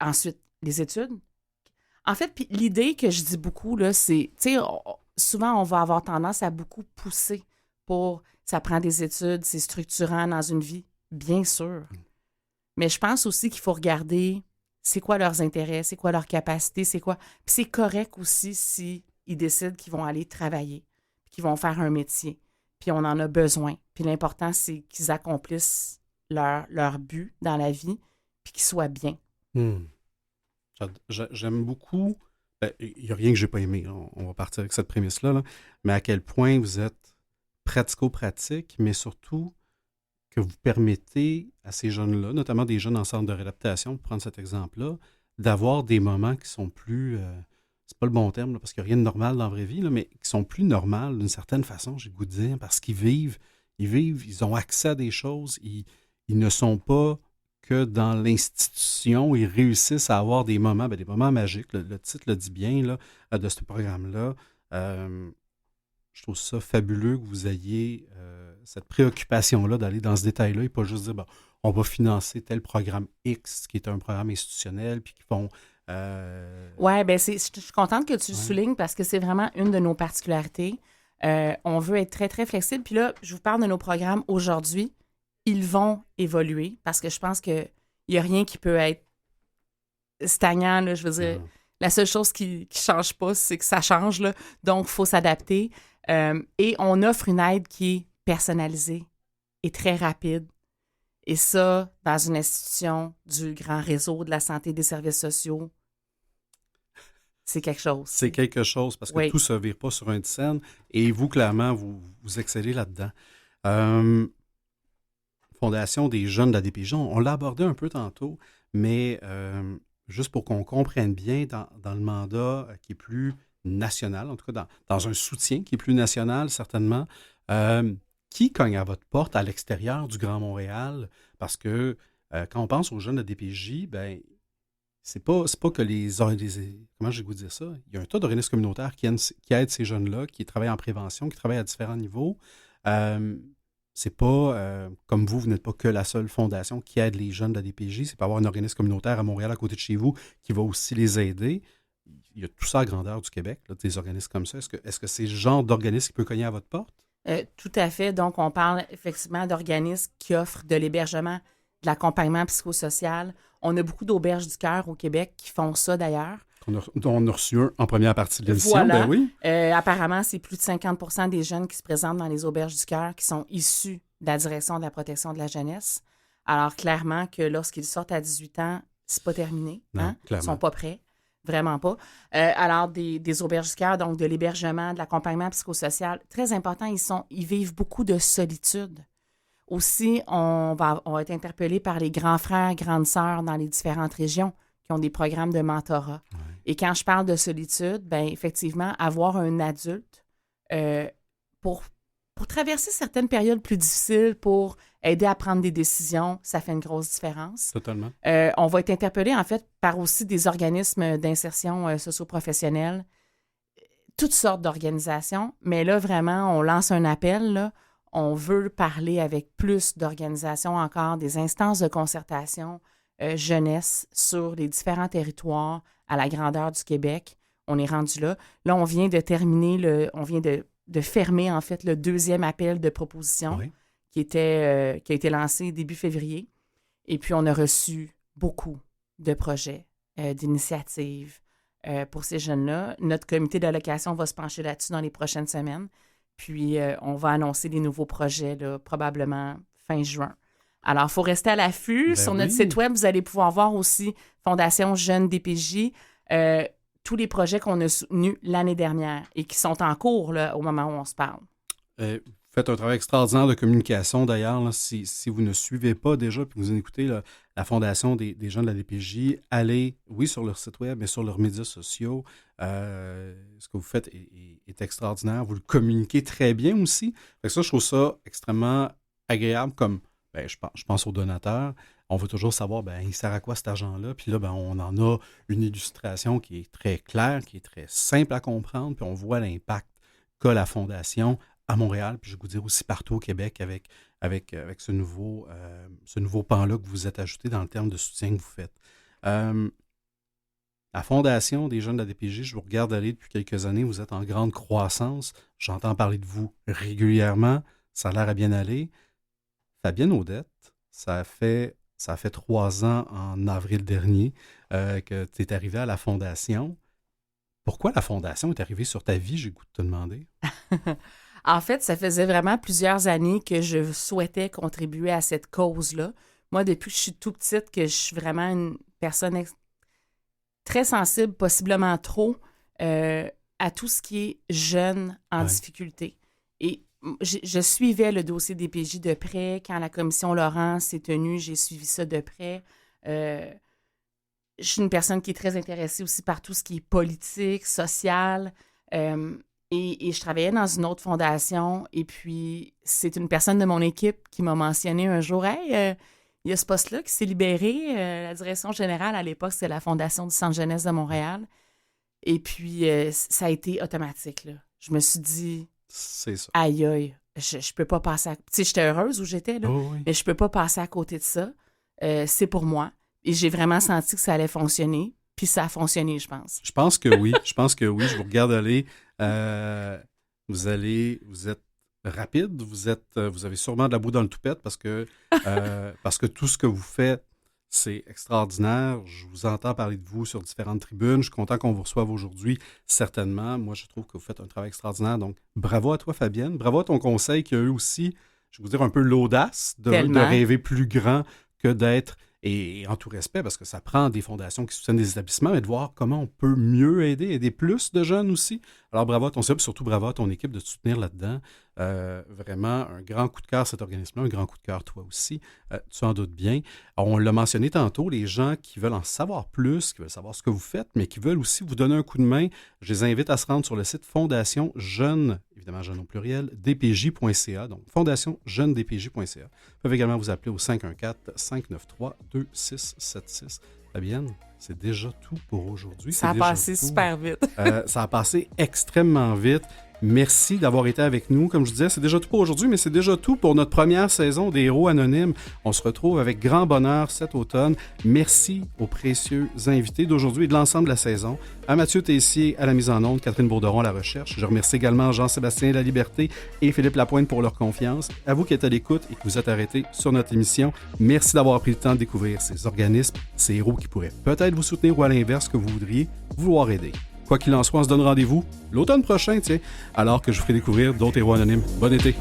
Speaker 5: ensuite les études. En fait, puis l'idée que je dis beaucoup, là, c'est, tu sais, souvent, on va avoir tendance à beaucoup pousser pour, ça prend des études, c'est structurant dans une vie, bien sûr. Mais je pense aussi qu'il faut regarder c'est quoi leurs intérêts, c'est quoi leurs capacités, c'est quoi. Puis c'est correct aussi s'ils décident qu'ils vont aller travailler, qu'ils vont faire un métier, puis on en a besoin. Puis l'important, c'est qu'ils accomplissent leur but dans la vie, puis qu'ils soient bien.
Speaker 1: J'aime beaucoup, il n'y a rien que je n'ai pas aimé, on va partir avec cette prémisse-là, mais à quel point vous êtes pratico-pratique, mais surtout que vous permettez à ces jeunes-là, notamment des jeunes en centre de réadaptation, pour prendre cet exemple-là, d'avoir des moments qui sont plus, c'est pas le bon terme, là, parce qu'il n'y a rien de normal dans la vraie vie, là, mais qui sont plus normales d'une certaine façon, j'ai le goût de dire, parce qu'ils vivent, ils ont accès à des choses, ils ne sont pas que dans l'institution, ils réussissent à avoir des moments magiques. Le titre le dit bien là, de ce programme-là. Je trouve ça fabuleux que vous ayez cette préoccupation-là d'aller dans ce détail-là et pas juste dire on va financer tel programme X qui est un programme institutionnel puis qui font...
Speaker 5: Oui, bien, je suis contente que tu le soulignes parce que c'est vraiment une de nos particularités. On veut être très, très flexible. Puis là, je vous parle de nos programmes aujourd'hui. Ils vont évoluer parce que je pense qu'il n'y a rien qui peut être stagnant. Là, je veux dire, la seule chose qui ne change pas, c'est que ça change. Là, donc, il faut s'adapter. Et on offre une aide qui est personnalisée et très rapide. Et ça, dans une institution du grand réseau de la santé et des services sociaux, c'est quelque chose.
Speaker 1: C'est quelque chose, parce que
Speaker 5: Oui.
Speaker 1: tout ne se vire pas sur une scène. Et vous, clairement, vous excellez là-dedans. Fondation des jeunes de la DPJ, on l'a abordé un peu tantôt, mais juste pour qu'on comprenne bien, dans le mandat qui est plus national, en tout cas dans un soutien qui est plus national, certainement, qui cogne à votre porte à l'extérieur du Grand Montréal? Parce que quand on pense aux jeunes de la DPJ, ben c'est pas que comment je vais vous dire ça? Il y a un tas d'organismes communautaires qui aident ces jeunes-là, qui travaillent en prévention, qui travaillent à différents niveaux. C'est pas comme vous n'êtes pas que la seule fondation qui aide les jeunes de la DPJ. C'est pas avoir un organisme communautaire à Montréal à côté de chez vous qui va aussi les aider. Il y a tout ça à grandeur du Québec, là, des organismes comme ça. Est-ce que c'est le genre d'organisme qui peut cogner à votre porte?
Speaker 5: Tout à fait. Donc, on parle effectivement d'organismes qui offrent de l'hébergement, de l'accompagnement psychosocial. On a beaucoup d'auberges du cœur au Québec qui font ça d'ailleurs.
Speaker 1: Dont on a reçu un en première partie de l'émission.
Speaker 5: Voilà.
Speaker 1: Ben oui.
Speaker 5: Apparemment, c'est plus de 50% des jeunes qui se présentent dans les auberges du cœur qui sont issus de la direction de la protection de la jeunesse. Alors, clairement que lorsqu'ils sortent à 18 ans, c'est pas terminé.
Speaker 1: Non,
Speaker 5: Ils sont pas prêts. Vraiment pas. Alors, des auberges du cœur, donc de l'hébergement, de l'accompagnement psychosocial, très important, ils vivent beaucoup de solitude. Aussi, on va être interpellés par les grands frères, grandes sœurs dans les différentes régions qui ont des programmes de mentorat. Ouais. Et quand je parle de solitude, bien, effectivement, avoir un adulte pour traverser certaines périodes plus difficiles, pour aider à prendre des décisions, ça fait une grosse différence.
Speaker 1: Totalement.
Speaker 5: On va être interpellé, en fait, par aussi des organismes d'insertion socio-professionnelle, toutes sortes d'organisations. Mais là, vraiment, on lance un appel, là. On veut parler avec plus d'organisations encore, des instances de concertation jeunesse sur les différents territoires à la grandeur du Québec. On est rendu là. Là, on vient de terminer, on vient de fermer, en fait, le deuxième appel de proposition qui a été lancé début février. Et puis, on a reçu beaucoup de projets, d'initiatives pour ces jeunes-là. Notre comité d'allocation va se pencher là-dessus dans les prochaines semaines. Puis, on va annoncer des nouveaux projets, là, probablement fin juin. Alors, il faut rester à l'affût. Sur notre site web, vous allez pouvoir voir aussi Fondation Jeunes DPJ, tous les projets qu'on a soutenus l'année dernière et qui sont en cours là, au moment où on se parle.
Speaker 1: Vous faites un travail extraordinaire de communication, d'ailleurs. Là, si vous ne suivez pas déjà puis vous écoutez là, la Fondation des jeunes de la DPJ, allez, oui, sur leur site web, mais sur leurs médias sociaux. Ce que vous faites est extraordinaire. Vous le communiquez très bien aussi. Fait que ça, je trouve ça extrêmement agréable comme... Ben, je pense aux donateurs. On veut toujours savoir, ben, il sert à quoi cet argent-là? Puis là, ben, on en a une illustration qui est très claire, qui est très simple à comprendre, puis on voit l'impact qu'a la Fondation à Montréal, puis je vais vous dire aussi partout au Québec avec ce nouveau pan-là que vous êtes ajouté dans le terme de soutien que vous faites. La Fondation des jeunes de la DPJ, je vous regarde aller depuis quelques années, vous êtes en grande croissance. J'entends parler de vous régulièrement. Ça a l'air à bien aller. Fabienne Audette, ça a fait 3 ans en avril dernier que tu es arrivé à la Fondation. Pourquoi la Fondation est arrivée sur ta vie, j'ai le goût de te demander?
Speaker 5: En fait, ça faisait vraiment plusieurs années que je souhaitais contribuer à cette cause-là. Moi, depuis que je suis tout petite, que je suis vraiment une personne très sensible, possiblement trop, à tout ce qui est jeune en difficulté. Et je suivais le dossier des DPJ de près. Quand la commission Laurent s'est tenue, j'ai suivi ça de près. Je suis une personne qui est très intéressée aussi par tout ce qui est politique, social. Et je travaillais dans une autre fondation. Et puis, c'est une personne de mon équipe qui m'a mentionné un jour, « Hey, il y a ce poste-là qui s'est libéré. La direction générale, à l'époque, c'est la Fondation du Centre jeunesse de Montréal. » Et puis, ça a été automatique, là. Je me suis dit...
Speaker 1: C'est ça.
Speaker 5: Aïe, aïe, je peux pas passer à... Tu sais, j'étais heureuse où j'étais, là, mais je peux pas passer à côté de ça. C'est pour moi. Et j'ai vraiment senti que ça allait fonctionner. Puis ça a fonctionné, je pense.
Speaker 1: Je pense que oui. Je vous regarde aller. Vous êtes rapide. Vous avez sûrement de la boue dans le toupette parce que tout ce que vous faites, c'est extraordinaire. Je vous entends parler de vous sur différentes tribunes. Je suis content qu'on vous reçoive aujourd'hui, certainement. Moi, je trouve que vous faites un travail extraordinaire. Donc, bravo à toi, Fabienne. Bravo à ton conseil qui a eu aussi, je vais vous dire, un peu l'audace de rêver plus grand que d'être et en tout respect, parce que ça prend des fondations qui soutiennent des établissements, mais de voir comment on peut mieux aider plus de jeunes aussi. Alors bravo à ton CEP, surtout bravo à ton équipe de te soutenir là-dedans. Vraiment, un grand coup de cœur cet organisme-là, un grand coup de cœur toi aussi, tu en doutes bien. Alors, on l'a mentionné tantôt, les gens qui veulent en savoir plus, qui veulent savoir ce que vous faites, mais qui veulent aussi vous donner un coup de main, je les invite à se rendre sur le site Fondation Jeunes, évidemment Jeunes au pluriel, dpj.ca, donc Fondation Jeunes dpj.ca. Vous pouvez également vous appeler au 514-593-2676. Fabienne, c'est déjà tout pour aujourd'hui.
Speaker 5: Ça a passé super vite.
Speaker 1: Ça a passé extrêmement vite. Merci d'avoir été avec nous. Comme je disais, c'est déjà tout pour aujourd'hui, mais c'est déjà tout pour notre première saison des Héros Anonymes. On se retrouve avec grand bonheur cet automne. Merci aux précieux invités d'aujourd'hui et de l'ensemble de la saison. À Mathieu Tessier à la mise en onde, Catherine Bourderon à la recherche. Je remercie également Jean-Sébastien Laliberté et Philippe Lapointe pour leur confiance. À vous qui êtes à l'écoute et qui vous êtes arrêtés sur notre émission, merci d'avoir pris le temps de découvrir ces organismes, ces héros qui pourraient peut-être vous soutenir ou à l'inverse que vous voudriez vouloir aider. Quoi qu'il en soit, on se donne rendez-vous l'automne prochain, alors que je vous ferai découvrir d'autres héros anonymes. Bon été!